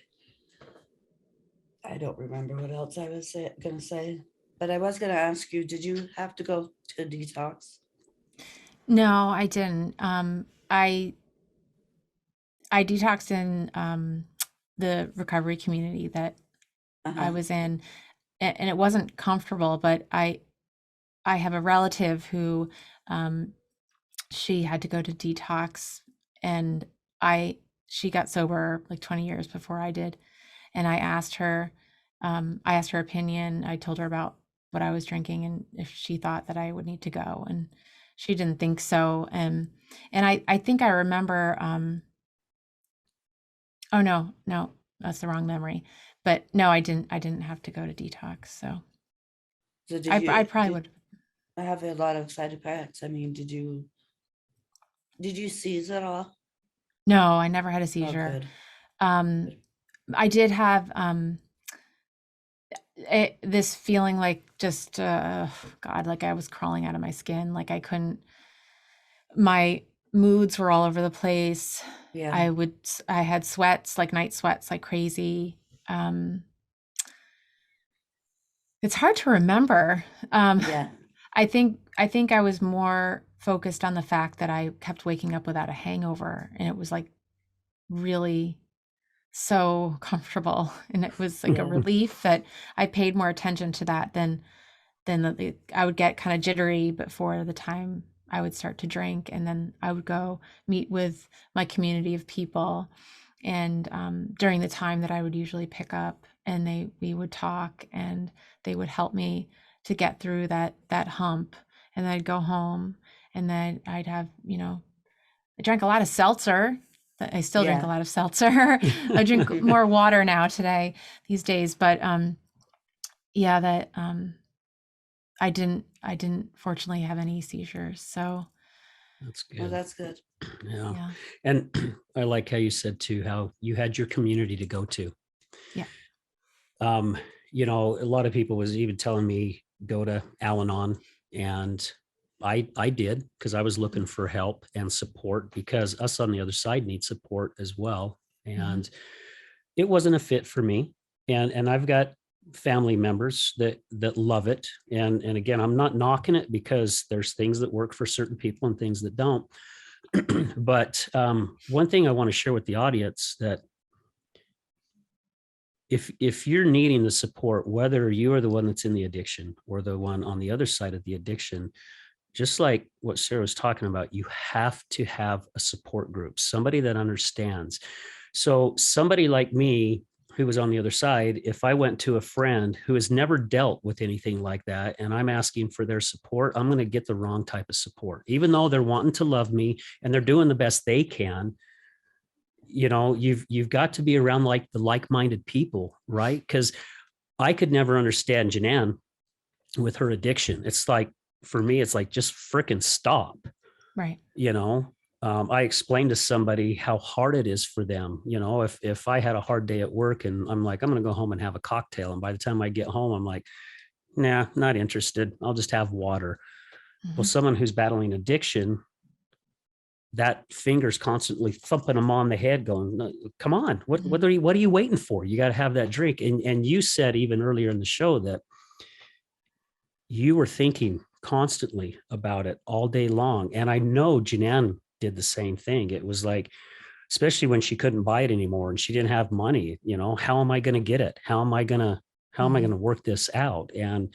I don't remember what else I was gonna say, but I was gonna ask you, did you have to go to detox? No, I didn't. I detoxed in the recovery community that I was in, and it wasn't comfortable, but I have a relative who she had to go to detox, and she got sober like 20 years before I did. And I asked her opinion. I told her about what I was drinking and if she thought that I would need to go, and she didn't think so. And I think I remember, oh no, that's the wrong memory. But no, I didn't have to go to detox. So I probably would. I have a lot of side effects. I mean, did you seize at all? No, I never had a Oh, seizure. good. I did have this feeling like just God, like I was crawling out of my skin. Like my moods were all over the place. Yeah. I had sweats, like night sweats, like crazy. It's hard to remember. Yeah. I think I was more focused on the fact that I kept waking up without a hangover, and it was like really so comfortable, and it was like a relief that I paid more attention to that than I would get kind of jittery before the time I would start to drink, and then I would go meet with my community of people, and during the time that I would usually pick up, and we would talk, and they would help me to get through that hump, and then I'd go home, and then I'd have, I drank a lot of seltzer. I still drink a lot of seltzer. I drink more water now these days, but that I didn't fortunately have any seizures. So That's good. Oh, that's good. Yeah. And I like how you said too, how you had your community to go to. Yeah. A lot of people was even telling me go to Al-Anon, and I did, because I was looking for help and support, because us on the other side need support as well. And it wasn't a fit for me. And I've got family members that love it. And again, I'm not knocking it, because there's things that work for certain people and things that don't. But one thing I want to share with the audience, that if you're needing the support, whether you are the one that's in the addiction or the one on the other side of the addiction, just like what Sarah was talking about, you have to have a support group, somebody that understands. So somebody like me who was on the other side, if I went to a friend who has never dealt with anything like that, and I'm asking for their support, I'm going to get the wrong type of support. Even though they're wanting to love me and they're doing the best they can, you've got to be around like the like-minded people, right? Because I could never understand Janan with her addiction. It's like, for me, it's like, just freaking stop. Right. I explained to somebody how hard it is for them. If I had a hard day at work and I'm like, I'm going to go home and have a cocktail, and by the time I get home, I'm like, nah, not interested. I'll just have water. Well, someone who's battling addiction, that finger's constantly thumping them on the head going, "No, come on, what Mhm. what are you waiting for? You got to have that drink." And you said even earlier in the show that you were thinking constantly about it all day long. And I know Janan did the same thing. It was like, especially when she couldn't buy it anymore and she didn't have money, how am I going to get it? How am I going to work this out? And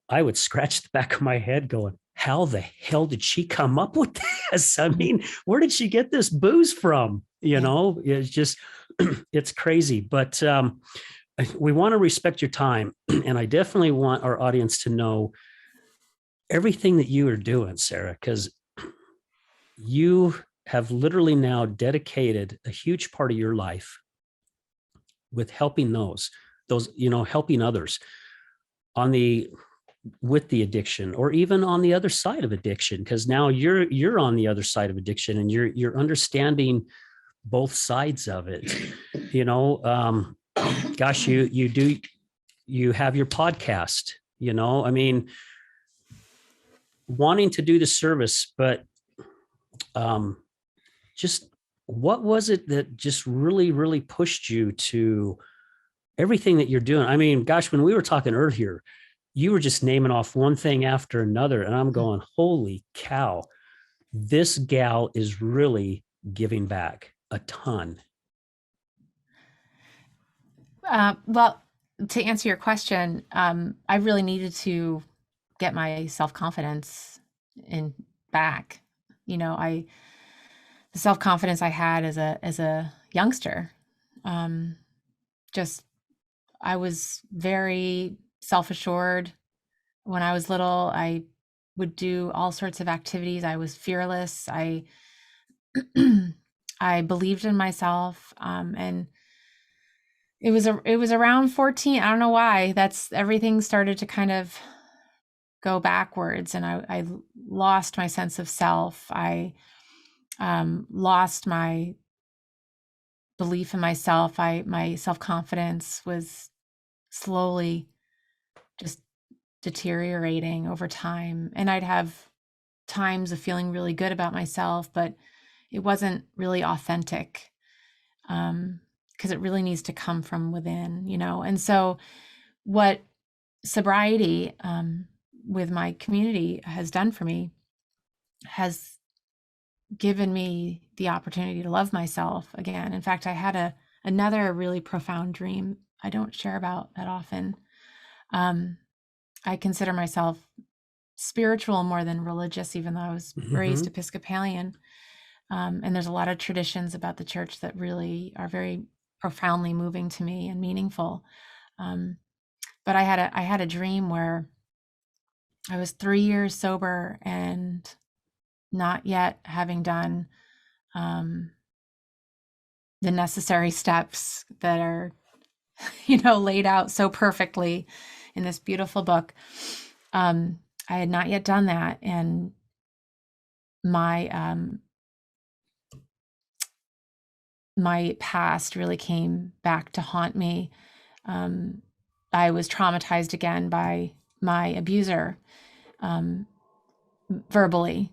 I would scratch the back of my head going, how the hell did she come up with this? I mean, where did she get this booze from? It's just, it's crazy. But we want to respect your time. And I definitely want our audience to know everything that you are doing, Sarah, because you have literally now dedicated a huge part of your life with helping helping others with the addiction, or even on the other side of addiction, because now you're on the other side of addiction and you're understanding both sides of it. Gosh, you have your podcast, I mean, wanting to do the service, but just what was it that just really, really pushed you to everything that you're doing? I mean, gosh, when we were talking earlier, you were just naming off one thing after another, and I'm going, holy cow, this gal is really giving back a ton. Well, to answer your question, I really needed to get my self-confidence back. The self-confidence I had as a youngster, just I was very self-assured. When I was little, I would do all sorts of activities. I was fearless. I I believed in myself, and it was around 14. I don't know why. Everything started to kind of go backwards, and I lost my sense of self. I lost my belief in myself. My self-confidence was slowly just deteriorating over time. And I'd have times of feeling really good about myself, but it wasn't really authentic, because it really needs to come from within, And so what sobriety, with my community has done for me has given me the opportunity to love myself again. In fact, I had another really profound dream I don't share about that often. I consider myself spiritual more than religious, even though I was raised Episcopalian. And there's a lot of traditions about the church that really are very profoundly moving to me and meaningful. But I had a dream where I was 3 years sober and not yet having done the necessary steps that are, laid out so perfectly in this beautiful book. I had not yet done that, and my past really came back to haunt me. I was traumatized again by my abuser, verbally,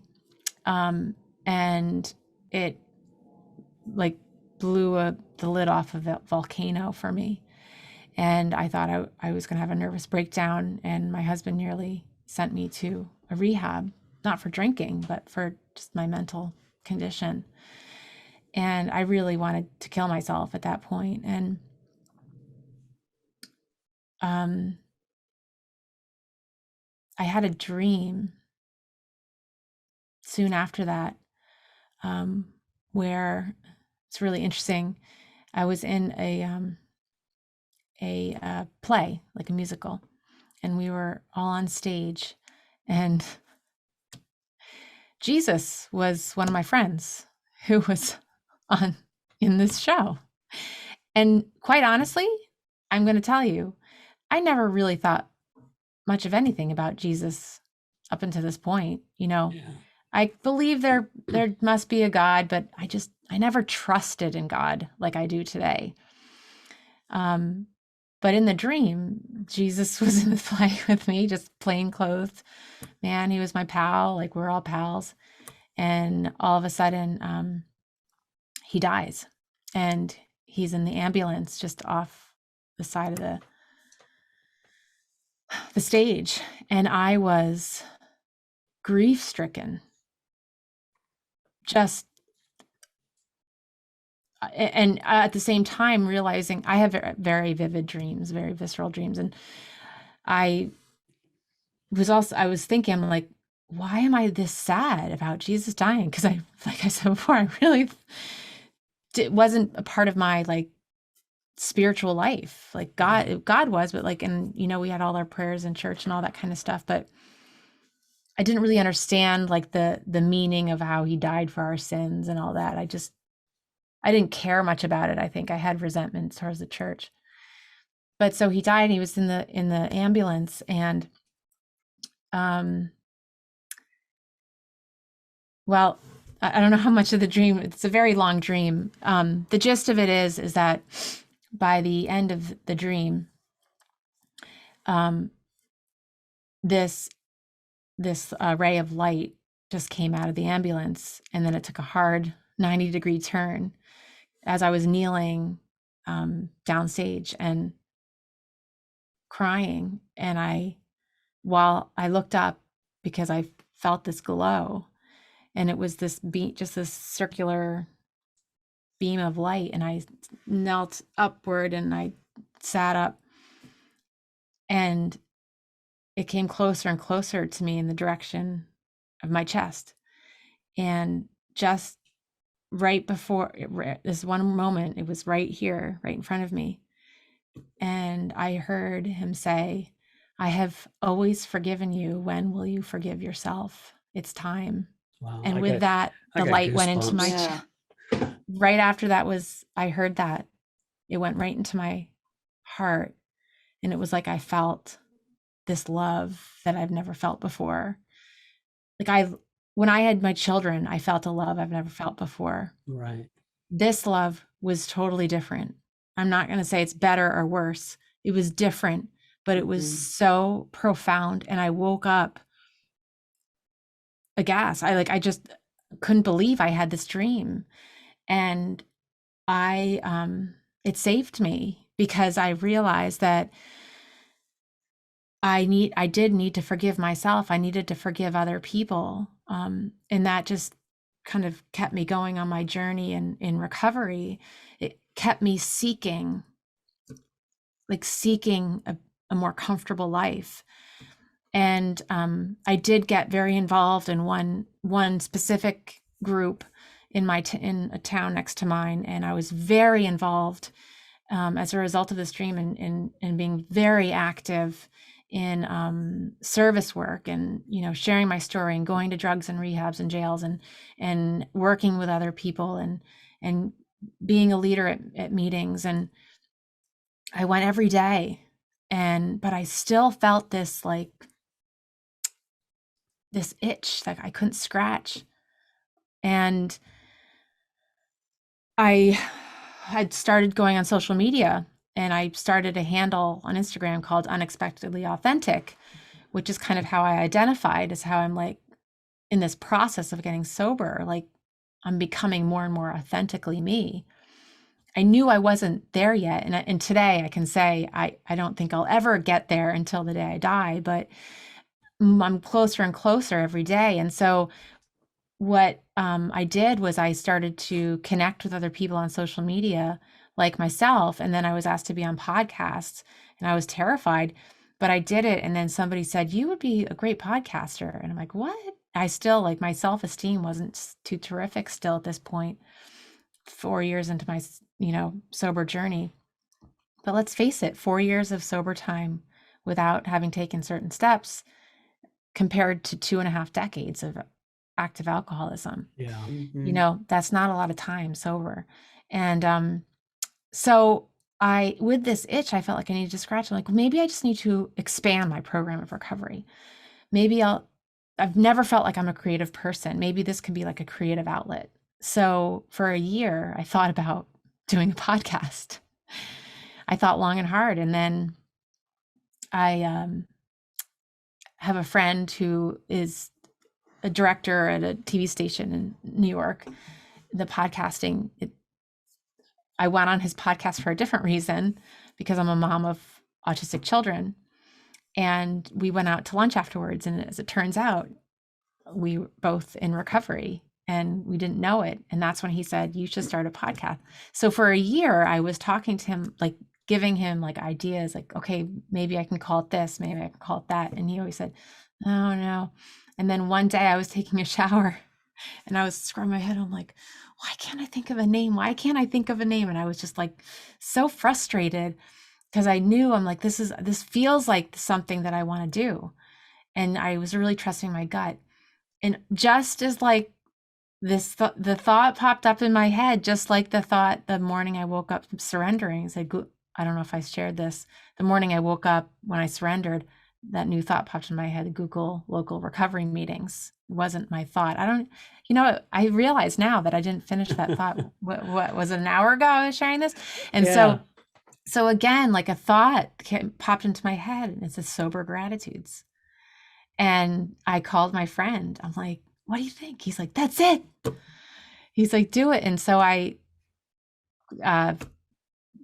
and it like blew the lid off of a volcano for me. And I thought I was going to have a nervous breakdown, and my husband nearly sent me to a rehab, not for drinking, but for just my mental condition. And I really wanted to kill myself at that point. And I had a dream soon after that, where it's really interesting. I was in a play, like a musical, and we were all on stage, and Jesus was one of my friends who was in this show. And quite honestly, I'm going to tell you, I never really thought much of anything about Jesus up until this point. Yeah. I believe there must be a God, but I never trusted in God like I do today. But in the dream, Jesus was in the play with me, just plain clothed man. He was my pal, like we're all pals. And all of a sudden, he dies, and he's in the ambulance just off the side of the stage. And I was grief stricken, just, and at the same time realizing I have very vivid dreams, very visceral dreams. And I was thinking, I'm like, why am I this sad about Jesus dying? Because like I said before, I really, it wasn't a part of my like spiritual life. Like God was, but like, and we had all our prayers in church and all that kind of stuff, but I didn't really understand like the meaning of how he died for our sins and all that. I didn't care much about it. I think I had resentment towards the church. But so he died, and he was in the ambulance, and well, I don't know how much of the dream, it's a very long dream. The gist of it is that by the end of the dream, this ray of light just came out of the ambulance, and then it took a hard 90-degree turn as I was kneeling downstage and crying. And while I looked up, because I felt this glow, and it was this just this circular beam of light, and I knelt upward and I sat up, and it came closer and closer to me in the direction of my chest. And just right before this one moment, it was right here, right in front of me. And I heard him say, "I have always forgiven you. When will you forgive yourself? It's time." Wow. And with that, the light went into my Yeah. right after that I heard that, it went right into my heart. And it was like I felt this love that I've never felt before. Like when I had my children, I felt a love I've never felt before. Right. This love was totally different. I'm not going to say it's better or worse. It was different, but it was so profound. And I woke up aghast. I just couldn't believe I had this dream. And it saved me, because I realized that I did need to forgive myself. I needed to forgive other people. And that just kind of kept me going on my journey in recovery. It kept me seeking a more comfortable life. And I did get very involved in one specific group in in a town next to mine, and I was very involved as a result of this dream, and being very active in service work, and sharing my story, and going to drugs and rehabs and jails, and working with other people, and being a leader at meetings. And I went every day, but I still felt this itch that I couldn't scratch. And I had started going on social media, and I started a handle on Instagram called Unexpectedly Authentic, which is kind of how I identified as how I'm like in this process of getting sober, like I'm becoming more and more authentically me. I knew I wasn't there yet. And today I can say, I don't think I'll ever get there until the day I die, but I'm closer and closer every day. And so what I did was I started to connect with other people on social media like myself. And then I was asked to be on podcasts, and I was terrified, but I did it. And then somebody said, "You would be a great podcaster." And I'm like, what? I still, like, my self-esteem wasn't too terrific still at this point, 4 years into my, sober journey. But let's face it, 4 years of sober time without having taken certain steps compared to 2.5 decades of active alcoholism. Yeah. That's not a lot of time sober. And so with this itch, I felt like I needed to scratch. I'm like, maybe I just need to expand my program of recovery. Maybe I've never felt like I'm a creative person. Maybe this can be like a creative outlet. So for a year, I thought about doing a podcast. I thought long and hard. And then I have a friend who is a director at a TV station in New York. The podcasting, I went on his podcast for a different reason, because I'm a mom of autistic children. And we went out to lunch afterwards. And as it turns out, we were both in recovery and we didn't know it. And that's when he said, you should start a podcast. So for a year, I was talking to him, like giving him like ideas, like, okay, maybe I can call it this, maybe I can call it that. And he always said, oh no. And then one day I was taking a shower and I was scrubbing my head. I'm like, why can't I think of a name? Why can't I think of a name? And I was just like so frustrated, because I knew, I'm like, this feels like something that I want to do. And I was really trusting my gut. And just as like the thought popped up in my head, just like the thought the morning I woke up surrendering. I don't know if I shared this. The morning I woke up when I surrendered, that new thought popped in my head: Google local recovery meetings. It wasn't my thought. I realize now that I didn't finish that thought. What was it, an hour ago I was sharing this? And so again, like a thought popped into my head, and it says sober gratitudes. And I called my friend. I'm like, what do you think? He's like, that's it. He's like, do it. And so I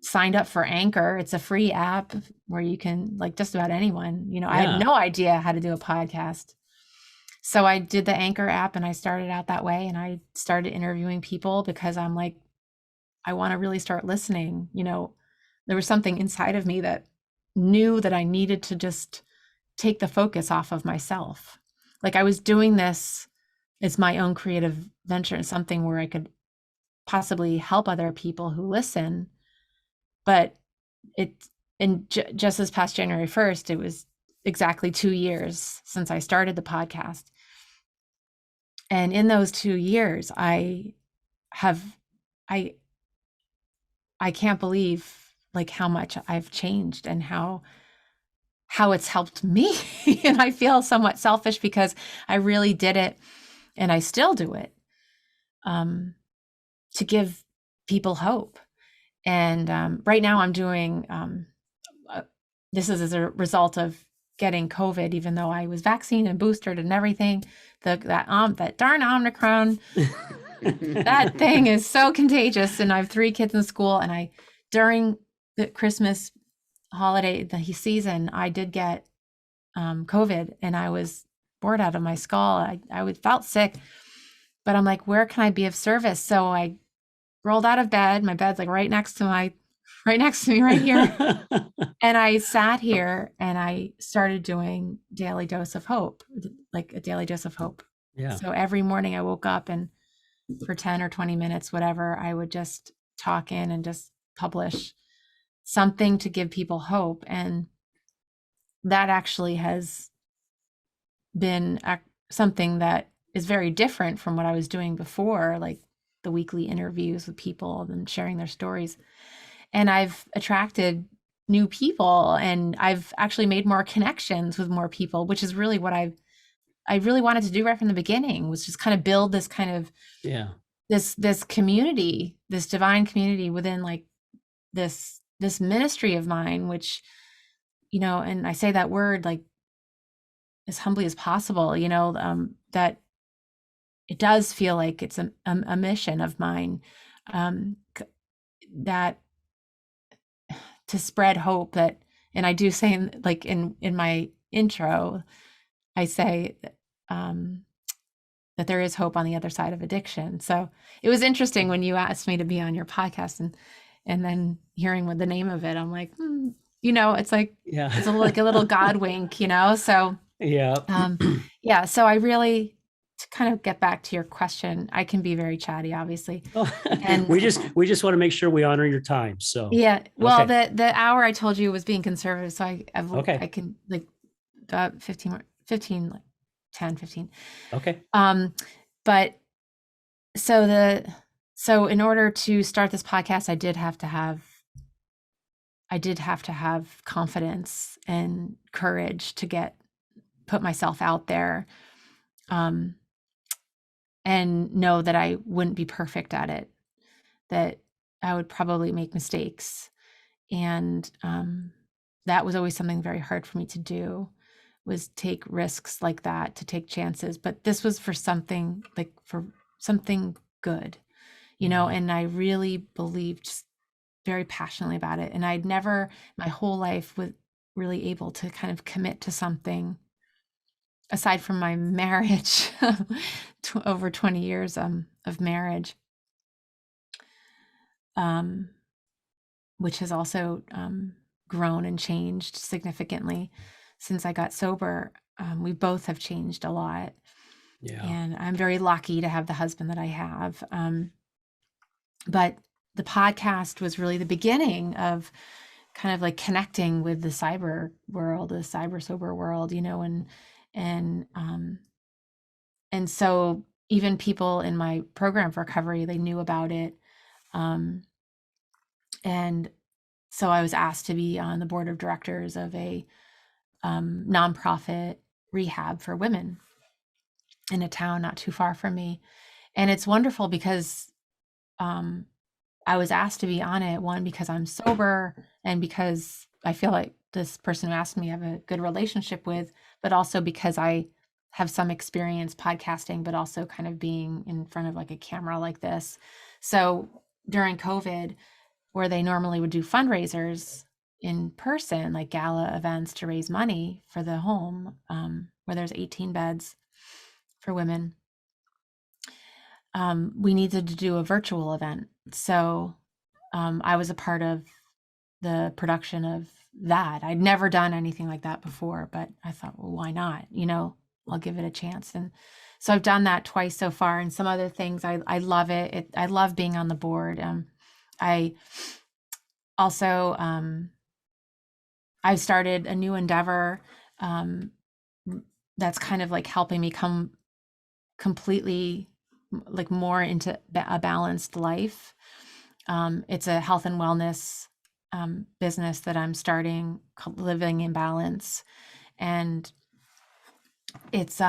signed up for Anchor. It's a free app where you can, like, just about anyone, I had no idea how to do a podcast. So I did the Anchor app and I started out that way, and I started interviewing people because I'm like, I want to really start listening. There was something inside of me that knew that I needed to just take the focus off of myself. Like I was doing this as my own creative venture and something where I could possibly help other people who listen. But just this past January 1st, it was exactly 2 years since I started the podcast. And in those 2 years, I can't believe like how much I've changed and how it's helped me. And I feel somewhat selfish because I really did it, and I still do it, to give people hope. And right now I'm doing, this is as a result of getting COVID, even though I was vaccinated and boosted and everything. That darn Omicron, that thing is so contagious. And I have 3 kids in school, and during the Christmas holiday, the season, I did get COVID, and I was bored out of my skull. I felt sick, but I'm like, where can I be of service? So I rolled out of bed. My bed's like right next to me right here. And I sat here and I started doing daily dose of hope, like a daily dose of hope. Yeah. So every morning I woke up, and for 10 or 20 minutes, whatever, I would just talk in and just publish something to give people hope. And that actually has been something that is very different from what I was doing before, like the weekly interviews with people and sharing their stories. And I've attracted new people, and I've actually made more connections with more people, which is really what I really wanted to do right from the beginning, was just kind of build this kind of this community, this divine community within like this ministry of mine, which, and I say that word like as humbly as possible, that it does feel like it's a mission of mine, that to spread hope. And I do say, like in my intro, I say that there is hope on the other side of addiction. So it was interesting when you asked me to be on your podcast, and then hearing what the name of it, I'm like, it's like, it's like a little God wink, so so I really, to kind of get back to your question, I can be very chatty, obviously. And we just want to make sure we honor your time. So well, the hour I told you was being conservative, so I can like 15 like 10, 15. Okay. But so in order to start this podcast, I did have to have confidence and courage to put myself out there, and know that I wouldn't be perfect at it, that I would probably make mistakes. And that was always something very hard for me to do. was take risks like that, to take chances. But this was for something, like for something good, you know, Yeah. and I really believed very passionately about it. And I'd never, my whole life, was really able to kind of commit to something aside from my marriage, over 20 years of marriage, um, which has also grown and changed significantly since I got sober. We both have changed a lot. Yeah. And I'm very lucky to have the husband that I have. But the podcast was really the beginning of kind of like connecting with the cyber world, the cyber sober world, you know, and so even people in my program for recovery, they knew about it. And so I was asked to be on the board of directors of a nonprofit rehab for women in a town not too far from me. And it's wonderful because I was asked to be on it, one, because I'm sober, and because I feel like this person who asked me I have a good relationship with, but also because I have some experience podcasting, but also kind of being in front of like a camera like this. So during COVID, where they normally would do fundraisers in person, like gala events to raise money for the home, where there's 18 beds for women, we needed to do a virtual event. So I was a part of the production of that. I'd never done anything like that before, but I thought, well, why not? You know, I'll give it a chance. And so I've done that twice so far. And some other things, I love it. I love being on the board. I also, I've started a new endeavor that's kind of like helping me come completely like more into a balanced life. It's a health and wellness business that I'm starting called Living in Balance. And it's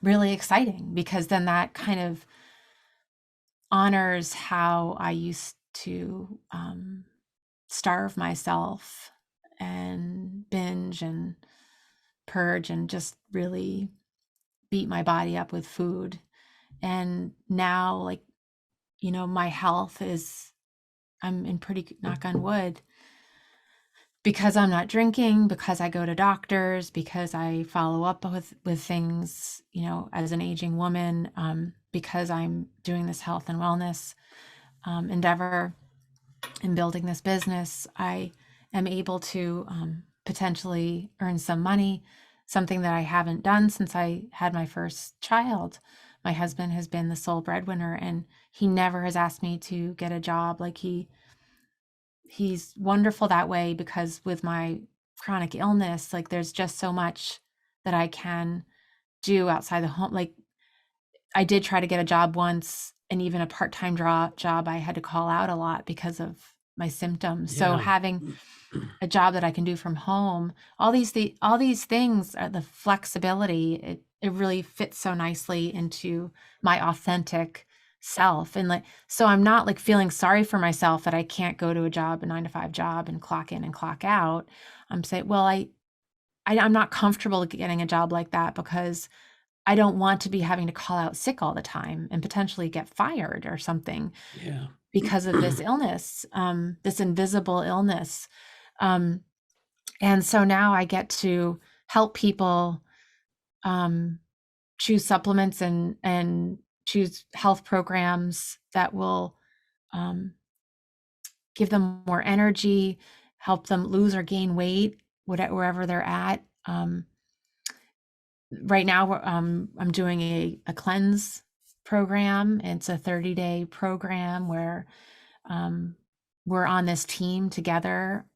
really exciting because then that kind of honors how I used to starve myself and binge and purge and just really beat my body up with food. And now, like, you know, my health is, I'm in pretty, knock on wood, because I'm not drinking, because I go to doctors, because I follow up with things, you know, as an aging woman, because I'm doing this health and wellness endeavor and building this business, I am able to potentially earn some money, something that I haven't done since I had my first child. My husband has been the sole breadwinner, and he never has asked me to get a job. Like he's wonderful that way, because with my chronic illness, like there's just so much that I can do outside the home. Like I did try to get a job once, and even a part-time job, I had to call out a lot because of my symptoms. So Yeah. having a job that I can do from home, all these things, are the flexibility, it really fits so nicely into my authentic self. And like, so I'm not like feeling sorry for myself that I can't go to a 9-to-5 job and clock in and clock out. I'm saying, well, I'm not comfortable getting a job like that, because I don't want to be having to call out sick all the time and potentially get fired or something Yeah. because of this illness, this invisible illness. And so now I get to help people choose supplements and choose health programs that will give them more energy, help them lose or gain weight, wherever they're at. Right now, I'm doing a cleanse program. It's a 30-day program where we're on this team together,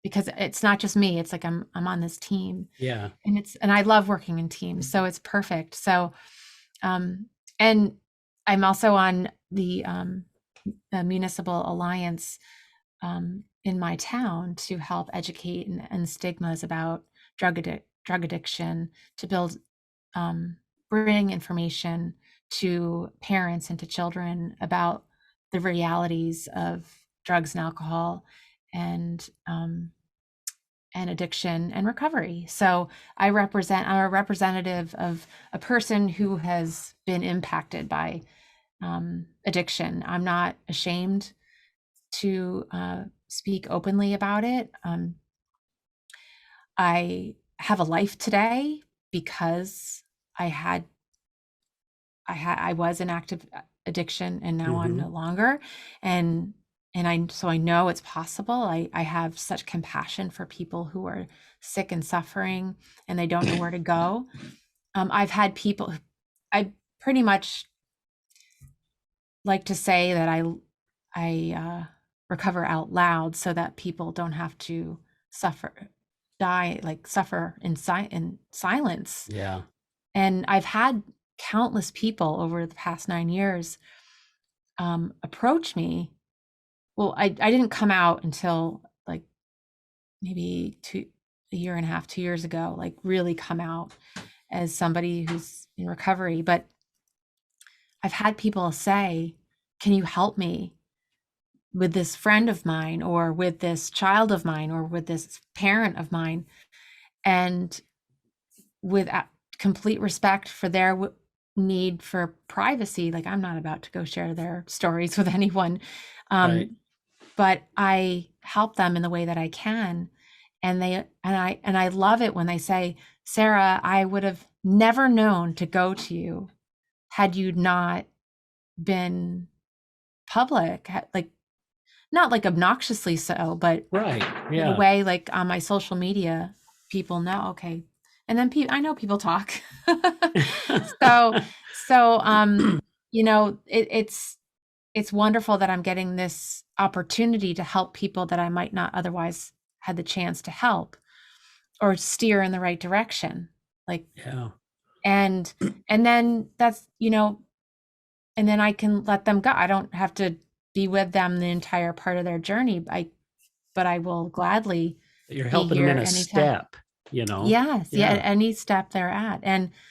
because it's not just me. It's like I'm on this team, Yeah. and I love working in teams, so it's perfect. So, and I'm also on the municipal alliance in my town to help educate and stigmas about drug addiction, to build bring information to parents and to children about the realities of drugs and alcohol, and and addiction and recovery. So I'm a representative of a person who has been impacted by addiction. I'm not ashamed to speak openly about it. I have a life today because I was in active addiction, and now I'm no longer. And so I know it's possible. I have such compassion for people who are sick and suffering and they don't know where to go. I've had people, I pretty much like to say that I recover out loud so that people don't have to suffer in silence. Yeah. And I've had countless people over the past 9 years approach me. Well, I didn't come out until like maybe a year and a half, 2 years ago, like really come out as somebody who's in recovery. But I've had people say, can you help me with this friend of mine, or with this child of mine, or with this parent of mine? And with complete respect for their need for privacy, like I'm not about to go share their stories with anyone. Right. But I help them in the way that I can. And I love it when they say, Sarah, I would have never known to go to you had you not been public, like not like obnoxiously so, but Right. in Yeah. a way, like on my social media, people know, okay. And then I know people talk. So, you know, it's wonderful that I'm getting this opportunity to help people that I might not otherwise had the chance to help or steer in the right direction. Like, Yeah. and then that's, you know, and then I can let them go. I don't have to be with them the entire part of their journey. But I will gladly You're be helping them here in a anytime. step, you know? Yes, yeah, Yeah. at any step they're at.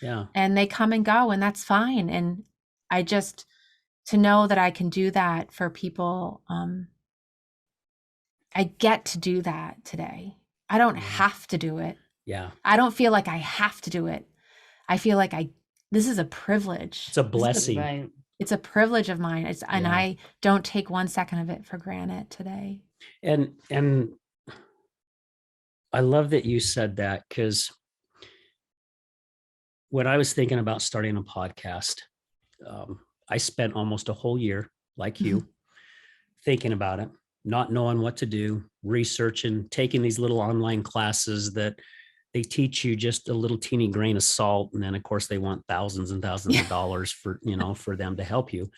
Yeah. And they come and go, and that's fine. And I just, to know that I can do that for people, I get to do that today. I don't Yeah. have to do it. Yeah. I don't feel like I have to do it. I feel like this is a privilege. It's a This is blessing. Right. It's a privilege of mine. And Yeah. I don't take 1 second of it for granted today. And I love that you said that, because when I was thinking about starting a podcast, I spent almost a whole year, like you, thinking about it, not knowing what to do, researching, taking these little online classes that they teach you just a little teeny grain of salt. And then of course they want thousands and thousands of dollars for, you know, for them to help you.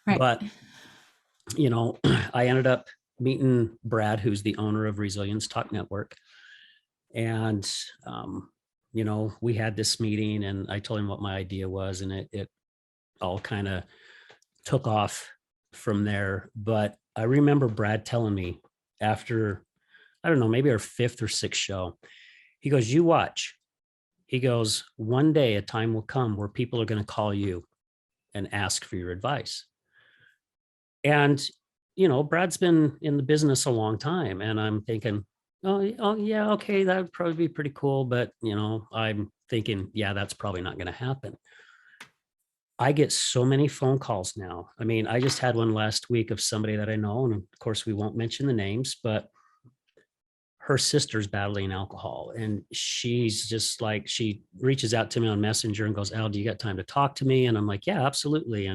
Right. But, you know, I ended up meeting Brad, who's the owner of Resilience Talk Network. And, you know, we had this meeting and I told him what my idea was, and it all kind of took off from there. But I remember Brad telling me after, I don't know, maybe our 5th or 6th show, he goes, you watch. He goes, one day a time will come where people are going to call you and ask for your advice. And, you know, Brad's been in the business a long time. And I'm thinking, oh yeah, okay, that would probably be pretty cool. But, you know, I'm thinking, yeah, that's probably not going to happen. I get so many phone calls now. I mean, I just had one last week of somebody that I know, and of course we won't mention the names, but her sister's battling alcohol, and she's just like, she reaches out to me on Messenger and goes, Al, do you got time to talk to me? And I'm like, yeah, absolutely.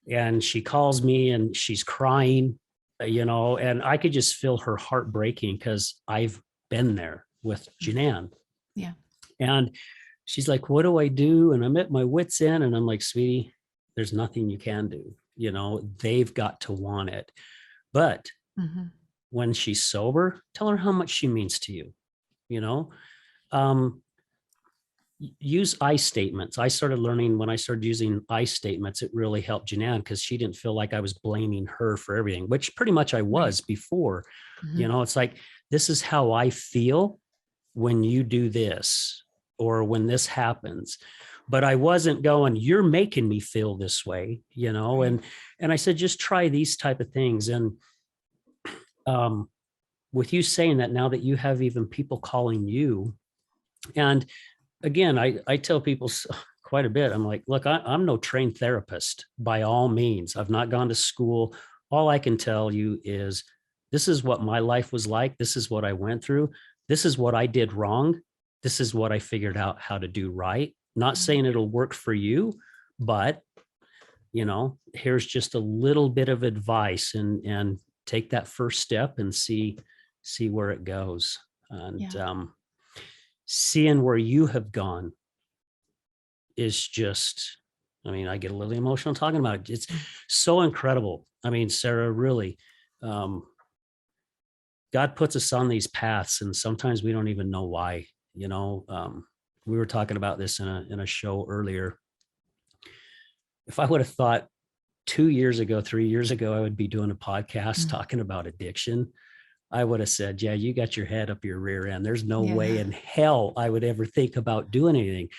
And she calls me and she's crying, you know, and I could just feel her heart breaking because I've been there with Janan. Yeah. And she's like, what do I do? And I'm at my wit's end, and I'm like, sweetie, there's nothing you can do. You know, they've got to want it. But when she's sober, tell her how much she means to you. You know, use I statements. I started learning when I started using I statements, it really helped Janan, because she didn't feel like I was blaming her for everything, which pretty much I was before. You know, it's like, this is how I feel when you do this, or when this happens. But I wasn't going, you're making me feel this way, you know? And I said, just try these type of things. And with you saying that, now that you have even people calling you, and again, I tell people quite a bit, I'm like, look, I'm no trained therapist by all means. I've not gone to school. All I can tell you is this is what my life was like. This is what I went through. This is what I did wrong. This is what I figured out how to do right. Not saying it'll work for you, but here's just a little bit of advice, and take that first step and see where it goes. And seeing where you have gone is just, I get a little emotional talking about it. It's so incredible. Sarah, really, God puts us on these paths, and sometimes we don't even know why. We were talking about this in a show earlier. If I would have thought 2 years ago, 3 years ago, I would be doing a podcast talking about addiction, I would have said, yeah, you got your head up your rear end. There's no way in hell I would ever think about doing anything.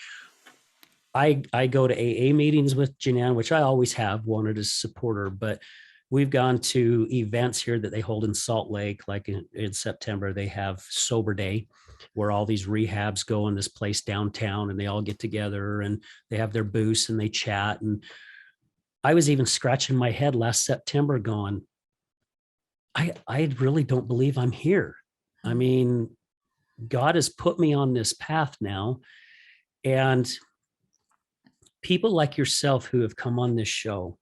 I go to AA meetings with Jeanette, which I always have wanted to support her, but we've gone to events here that they hold in Salt Lake, like in September, they have Sober Day, where all these rehabs go in this place downtown, and they all get together and they have their booths and they chat. And I was even scratching my head last September going, I really don't believe I'm here. God has put me on this path now, and people like yourself who have come on this show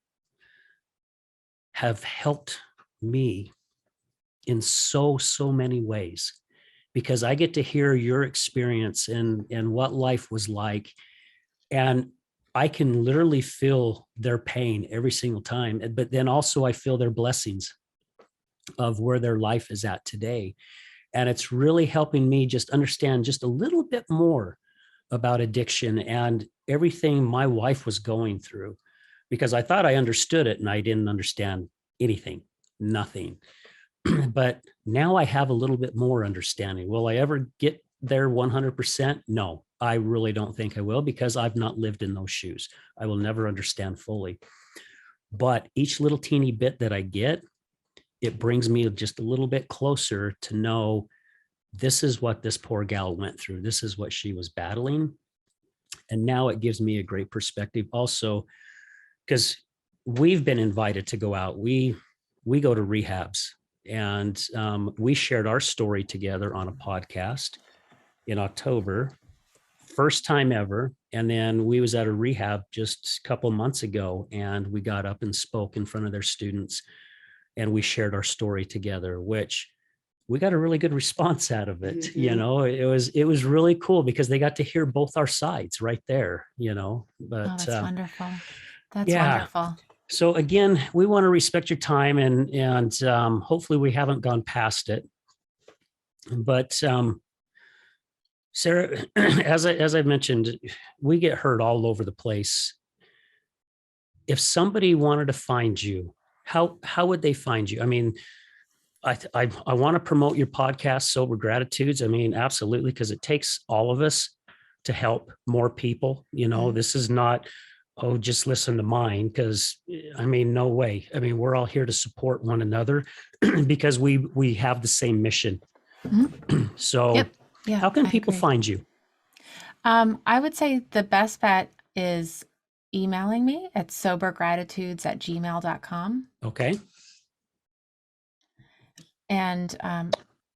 have helped me in so many ways, because I get to hear your experience and what life was like. And I can literally feel their pain every single time. But then also I feel their blessings of where their life is at today. And it's really helping me just understand just a little bit more about addiction and everything my wife was going through, because I thought I understood it and I didn't understand anything, nothing. But now I have a little bit more understanding. Will I ever get there 100%? No, I really don't think I will, because I've not lived in those shoes. I will never understand fully. But each little teeny bit that I get, it brings me just a little bit closer to know this is what this poor gal went through. This is what she was battling. And now it gives me a great perspective also, because we've been invited to go out. We go to rehabs, and we shared our story together on a podcast in October, first time ever. And then we was at a rehab just a couple months ago, and we got up and spoke in front of their students, and we shared our story together, which we got a really good response out of it. It was really cool, because they got to hear both our sides right there, but that's wonderful. That's wonderful. So again, we want to respect your time, and hopefully we haven't gone past it. But Sarah, as I mentioned, we get hurt all over the place. If somebody wanted to find you, how would they find you? I want to promote your podcast, Sober Gratitudes. Absolutely, because it takes all of us to help more people. This is not, just listen to mine, because no way. We're all here to support one another because we have the same mission. So how can people find you? I would say the best bet is emailing me at sobergratitudes@gmail.com. Okay. And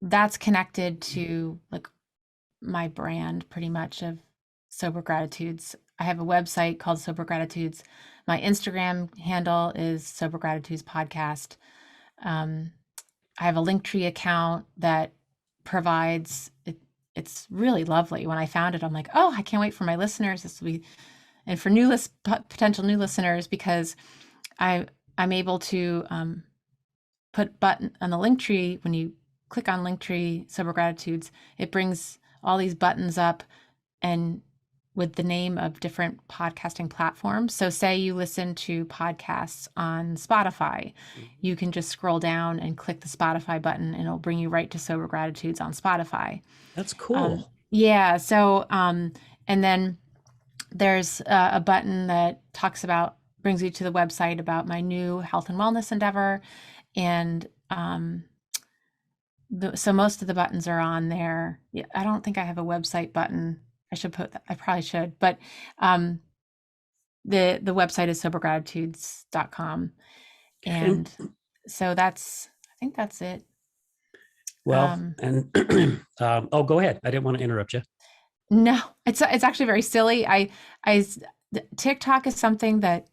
that's connected to like my brand pretty much of Sober Gratitudes. I have a website called Sober Gratitudes. My Instagram handle is Sober Gratitudes Podcast. I have a Linktree account that provides it's really lovely. When I found it, I'm like, oh, I can't wait for my listeners. This will be, and for potential new listeners, because I'm able to put button on the Linktree. When you click on Linktree Sober Gratitudes, it brings all these buttons up, and with the name of different podcasting platforms. So say you listen to podcasts on Spotify, you can just scroll down and click the Spotify button, and it'll bring you right to Sober Gratitudes on Spotify. That's cool. So, and then there's a button that brings you to the website about my new health and wellness endeavor. And so most of the buttons are on there. Yeah, I don't think I have a website button. I should put that. I probably should, but the website is sobergratitudes.com. And so I think that's it. Well, and oh, go ahead. I didn't want to interrupt you. No, it's actually very silly. TikTok is something that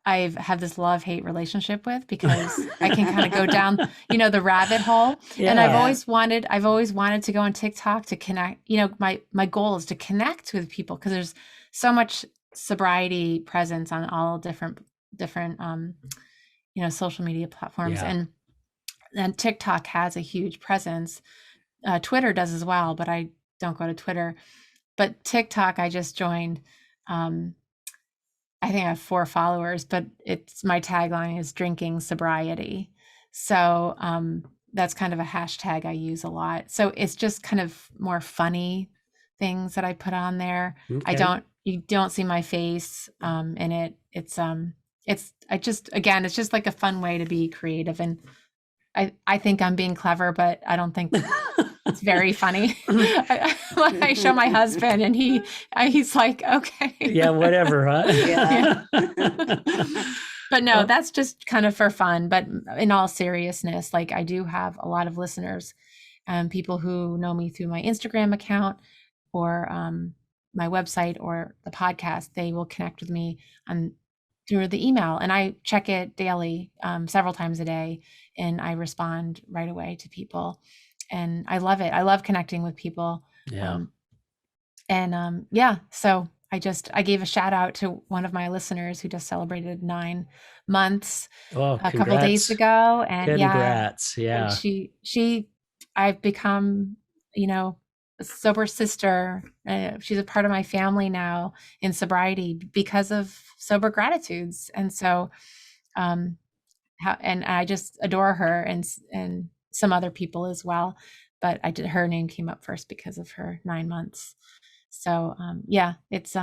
I've had this love-hate relationship with, because I can kind of go down, the rabbit hole. Yeah. And I've always wanted to go on TikTok to connect. My goal is to connect with people, because there's so much sobriety presence on all different social media platforms. Yeah. And TikTok has a huge presence. Twitter does as well, but I don't go to Twitter. But TikTok, I just joined. I think I have 4 followers, but my tagline is drinking sobriety. So that's kind of a hashtag I use a lot. So it's just kind of more funny things that I put on there. Okay. You don't see my face in it. It's just like a fun way to be creative. And I think I'm being clever, but I don't think it's very funny. I show my husband and he's like, okay. Yeah, whatever, huh? Yeah. But no, that's just kind of for fun. But in all seriousness, like, I do have a lot of listeners, people who know me through my Instagram account or my website or the podcast. They will connect with me through the email, and I check it daily, several times a day, and I respond right away to people. And I love it. I love connecting with people. Yeah. So I gave a shout out to one of my listeners who just celebrated 9 months a couple days ago. And congrats. Yeah. And I've become, a sober sister. She's a part of my family now in sobriety because of Sober Gratitudes. And so, and I just adore her and some other people as well. But her name came up first because of her 9 months. So it's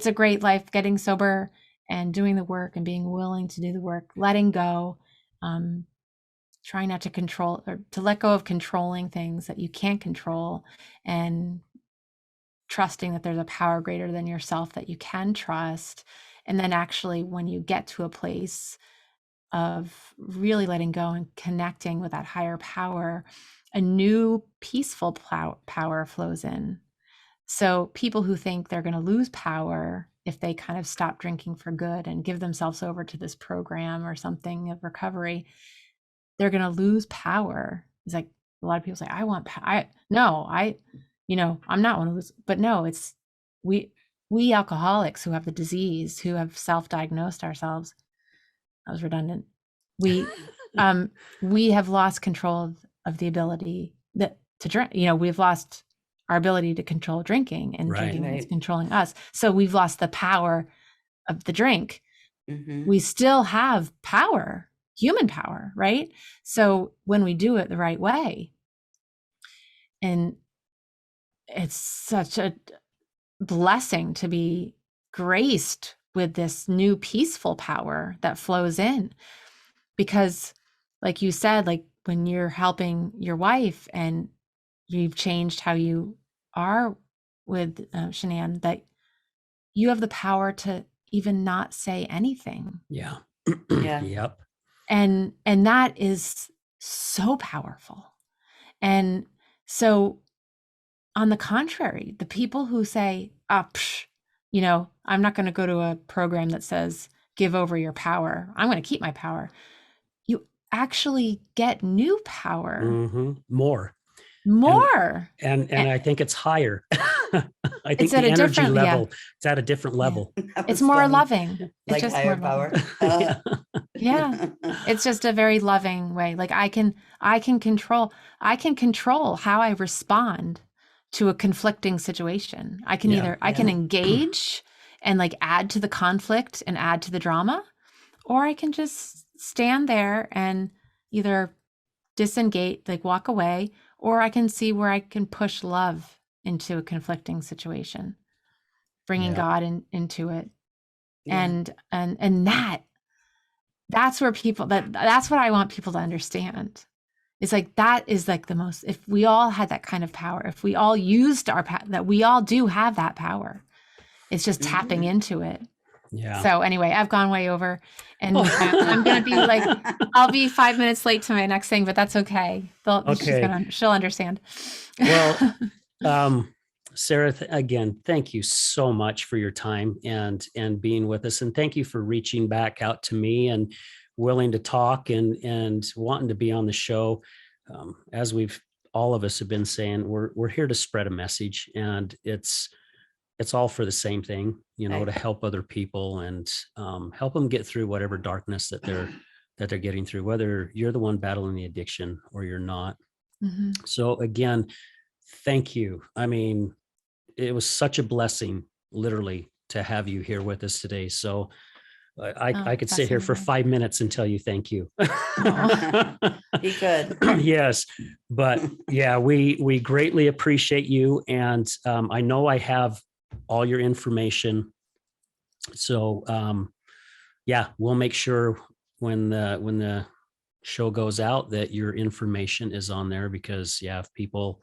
a great life, getting sober and doing the work and being willing to do the work, letting go, trying not to control, or to let go of controlling things that you can't control, and trusting that there's a power greater than yourself that you can trust. And then actually, when you get to a place of really letting go and connecting with that higher power, a new peaceful power flows in. So people who think they're going to lose power if they kind of stop drinking for good and give themselves over to this program or something of recovery, they're going to lose power. It's like a lot of people say, I want power. I'm not one of those, but no, it's we alcoholics who have the disease, who have self-diagnosed ourselves. That was redundant. We have lost control of the ability to drink. We've lost our ability to control drinking, and drinking is controlling us. So we've lost the power of the drink. Mm-hmm. We still have power, human power, right? So when we do it the right way, and it's such a blessing to be graced with this new peaceful power that flows in, because like you said, like when you're helping your wife and you've changed how you are with Shanann, that you have the power to even not say anything. Yeah. Yeah. Yep. And that is so powerful. And so on the contrary, the people who say, I'm not going to go to a program that says, give over your power, I'm going to keep my power. You actually get new power. Mm-hmm. More. And I think it's higher. I think It's the at a energy different level, it's at a different level. It's more loving. Like It's just higher more power. loving. Yeah. It's just a very loving way. Like I can control how I respond to a conflicting situation. I can engage and like add to the conflict and add to the drama, or I can just stand there and either disengage, like walk away, or I can see where I can push love into a conflicting situation, bringing God into it. Yeah. And that's where that's what I want people to understand, It's like, that is like the most, if we all had that kind of power, if we all used that we all do have that power, it's just tapping into it. Yeah. So anyway, I've gone way over, and I'm going to be like, I'll be 5 minutes late to my next thing, but that's okay. She'll understand. Well, Sarah, again, thank you so much for your time and being with us. And thank you for reaching back out to me and willing to talk and wanting to be on the show. As all of us have been saying, we're here to spread a message, and it's all for the same thing, to help other people and help them get through whatever darkness that they're getting through, whether you're the one battling the addiction or you're not. Mm-hmm. So again, thank you. I mean, it was such a blessing, literally, to have you here with us today. So I could sit here for 5 minutes and tell you thank you. He could. Yes, but yeah, we greatly appreciate you, and I know I have all your information. So yeah, we'll make sure when the show goes out that your information is on there, because if people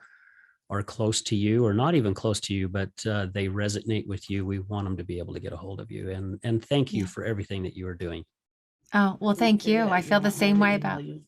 are close to you or not even close to you, but they resonate with you, we want them to be able to get a hold of you. And thank you for everything that you are doing. Oh, well, thank you. I feel the same way about you.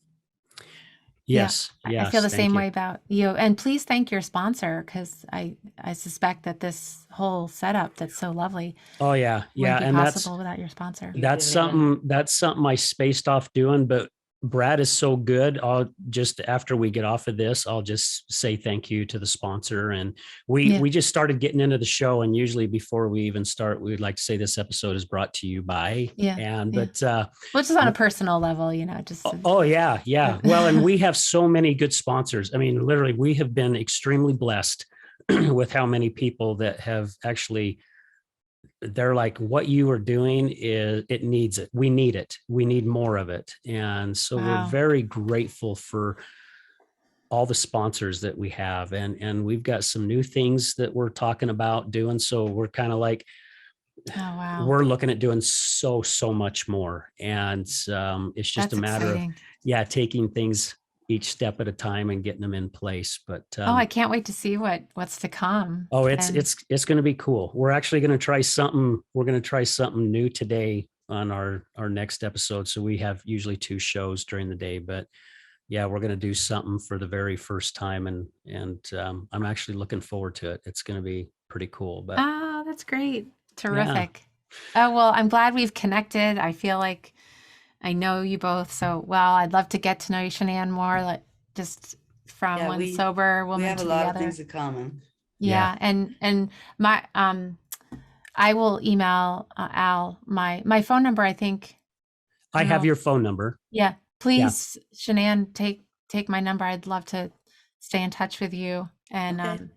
Yes. I feel the same way about you. And please thank your sponsor, because I suspect that this whole setup that's so lovely. Oh yeah. Yeah. Wouldn't be possible without your sponsor. That's something I spaced off doing, but Brad is so good. I'll just, after we get off of this, I'll just say thank you to the sponsor. And we just started getting into the show. And usually before we even start, we would like to say this episode is brought to you by, but which is on a personal level, just. Oh yeah. Yeah. Well, and we have so many good sponsors. I mean, literally, we have been extremely blessed with how many people that have actually, they're like, what you are doing it needs it. We need it. We need more of it. And so we're very grateful for all the sponsors that we have. And we've got some new things that we're talking about doing. So we're kind of like, we're looking at doing so much more. And it's just That's a matter exciting. of, taking things each step at a time and getting them in place. But I can't wait to see what's to come. Oh, it's going to be cool. We're actually going to try something. We're going to try something new today on our next episode. So we have usually 2 shows during the day, but we're going to do something for the very first time. And I'm actually looking forward to it. It's going to be pretty cool. But that's great. Terrific. Yeah. Oh, well, I'm glad we've connected. I feel like I know you both so well. I'd love to get to know you, Shanann, more, like just from one sober woman to the other. We have a lot of things in common. Yeah. And my I will email Al my phone number. I think I have your phone number. Yeah, please, Shanann, take my number. I'd love to stay in touch with you, and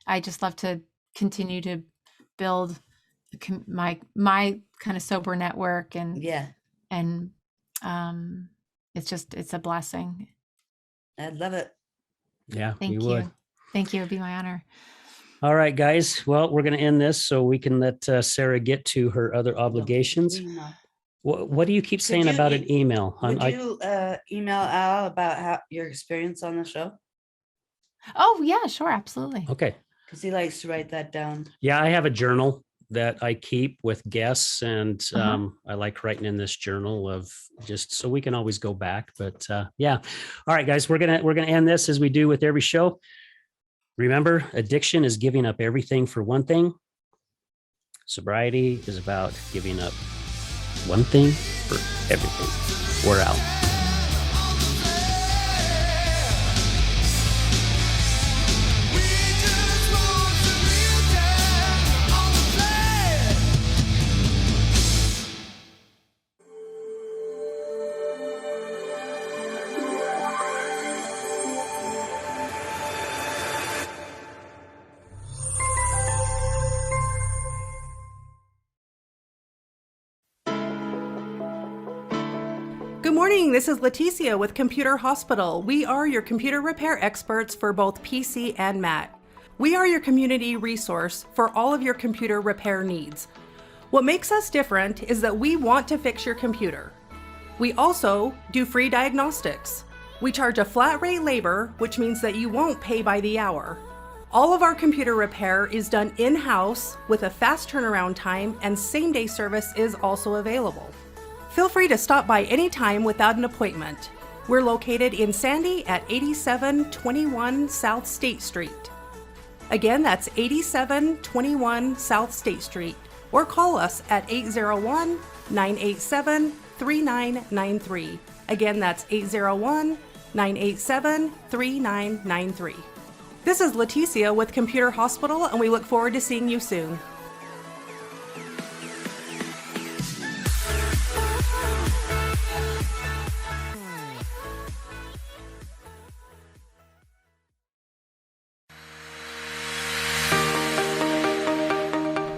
I just love to continue to build my kind of sober network, and it's a blessing. I'd love it. Yeah, thank you. Thank you. It'd be my honor. All right, guys. Well, we're going to end this so we can let Sarah get to her other obligations. What do you keep saying about an email? Would you email Al about your experience on the show? Oh, yeah, sure. Absolutely. Okay. Because he likes to write that down. Yeah, I have a journal that I keep with guests, and I like writing in this journal of just so we can always go back. But all right, guys, we're gonna end this as we do with every show. Remember, addiction is giving up everything for one thing. Sobriety is about giving up one thing for everything. We're out. Good morning, this is Leticia with Computer Hospital. We are your computer repair experts for both PC and Mac. We are your community resource for all of your computer repair needs. What makes us different is that we want to fix your computer. We also do free diagnostics. We charge a flat rate labor, which means that you won't pay by the hour. All of our computer repair is done in-house with a fast turnaround time, and same-day service is also available. Feel free to stop by anytime without an appointment. We're located in Sandy at 8721 South State Street. Again, that's 8721 South State Street, or call us at 801-987-3993. Again, that's 801-987-3993. This is Leticia with Computer Hospital, and we look forward to seeing you soon.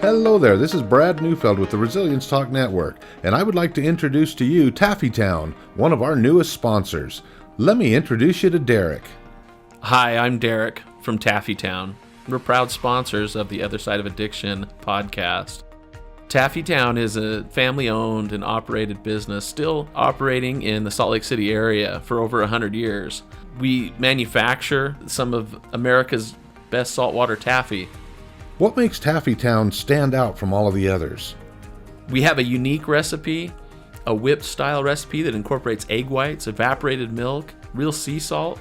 Hello there, this is Brad Neufeld with the Resilience Talk Network, and I would like to introduce to you Taffytown, one of our newest sponsors. Let me introduce you to Derek. Hi, I'm Derek from Taffytown. We're proud sponsors of the Other Side of Addiction podcast. Taffytown is a family-owned and operated business still operating in the Salt Lake City area for over 100 years. We manufacture some of America's best saltwater taffy. What makes Taffytown stand out from all of the others? We have a unique recipe, a whipped style recipe that incorporates egg whites, evaporated milk, real sea salt.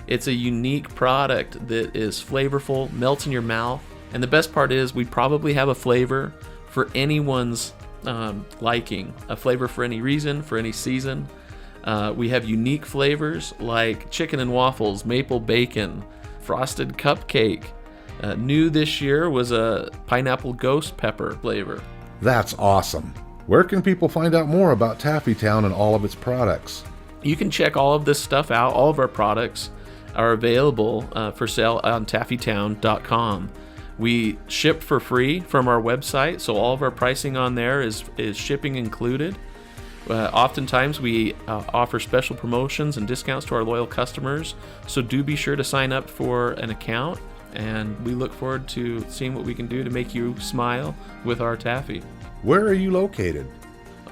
It's a unique product that is flavorful, melts in your mouth, and the best part is we probably have a flavor for anyone's liking, a flavor for any reason, for any season. We have unique flavors like chicken and waffles, maple bacon, frosted cupcake. New this year was a pineapple ghost pepper flavor. That's awesome. Where can people find out more about Taffytown and all of its products? You can check all of this stuff out. All of our products are available for sale on taffytown.com. We ship for free from our website, so all of our pricing on there is shipping included. Oftentimes we offer special promotions and discounts to our loyal customers, so do be sure to sign up for an account. And we look forward to seeing what we can do to make you smile with our taffy. Where are you located?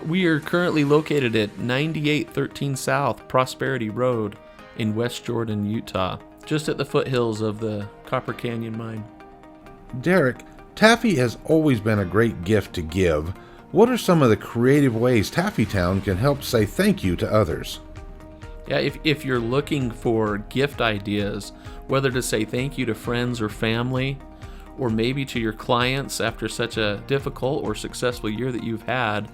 We are currently located at 9813 South Prosperity Road in West Jordan, Utah, just at the foothills of the Copper Canyon mine. Derek, taffy has always been a great gift to give. What are some of the creative ways Taffytown can help say thank you to others? Yeah, if you're looking for gift ideas, whether to say thank you to friends or family, or maybe to your clients after such a difficult or successful year that you've had,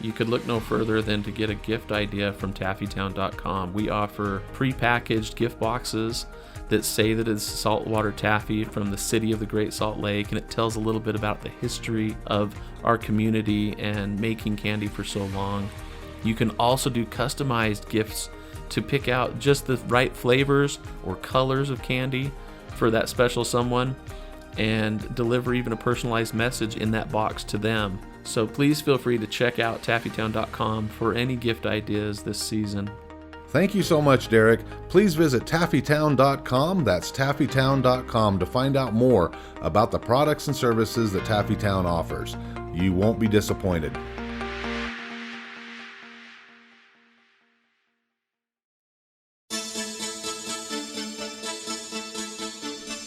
you could look no further than to get a gift idea from taffytown.com. We offer pre-packaged gift boxes that say that it's saltwater taffy from the city of the Great Salt Lake, and it tells a little bit about the history of our community and making candy for so long. You can also do customized gifts to pick out just the right flavors or colors of candy for that special someone and deliver even a personalized message in that box to them. So please feel free to check out taffytown.com for any gift ideas this season. Thank you so much, Derek. Please visit taffytown.com, that's taffytown.com, to find out more about the products and services that Taffytown offers. You won't be disappointed.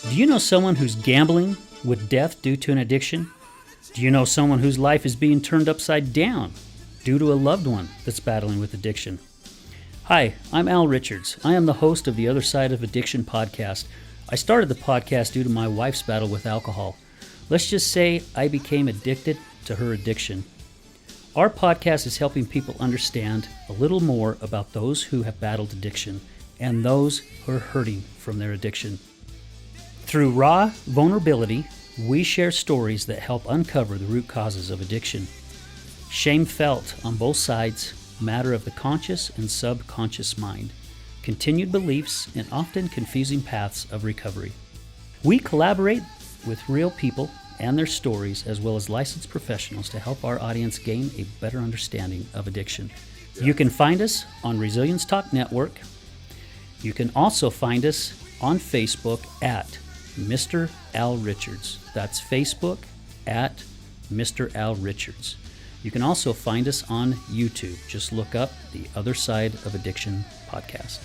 Do you know someone who's gambling with death due to an addiction? Do you know someone whose life is being turned upside down due to a loved one that's battling with addiction? Hi, I'm Al Richards. I am the host of the Other Side of Addiction podcast. I started the podcast due to my wife's battle with alcohol. Let's just say I became addicted to her addiction. Our podcast is helping people understand a little more about those who have battled addiction and those who are hurting from their addiction. Through raw vulnerability, we share stories that help uncover the root causes of addiction. Shame felt on both sides, matter of the conscious and subconscious mind, continued beliefs, and often confusing paths of recovery. We collaborate with real people and their stories, as well as licensed professionals, to help our audience gain a better understanding of addiction. You can find us on Resilience Talk Network. You can also find us on Facebook at Mr. Al Richards. That's Facebook at Mr. Al Richards. You can also find us on YouTube. Just look up the Other Side of Addiction podcast.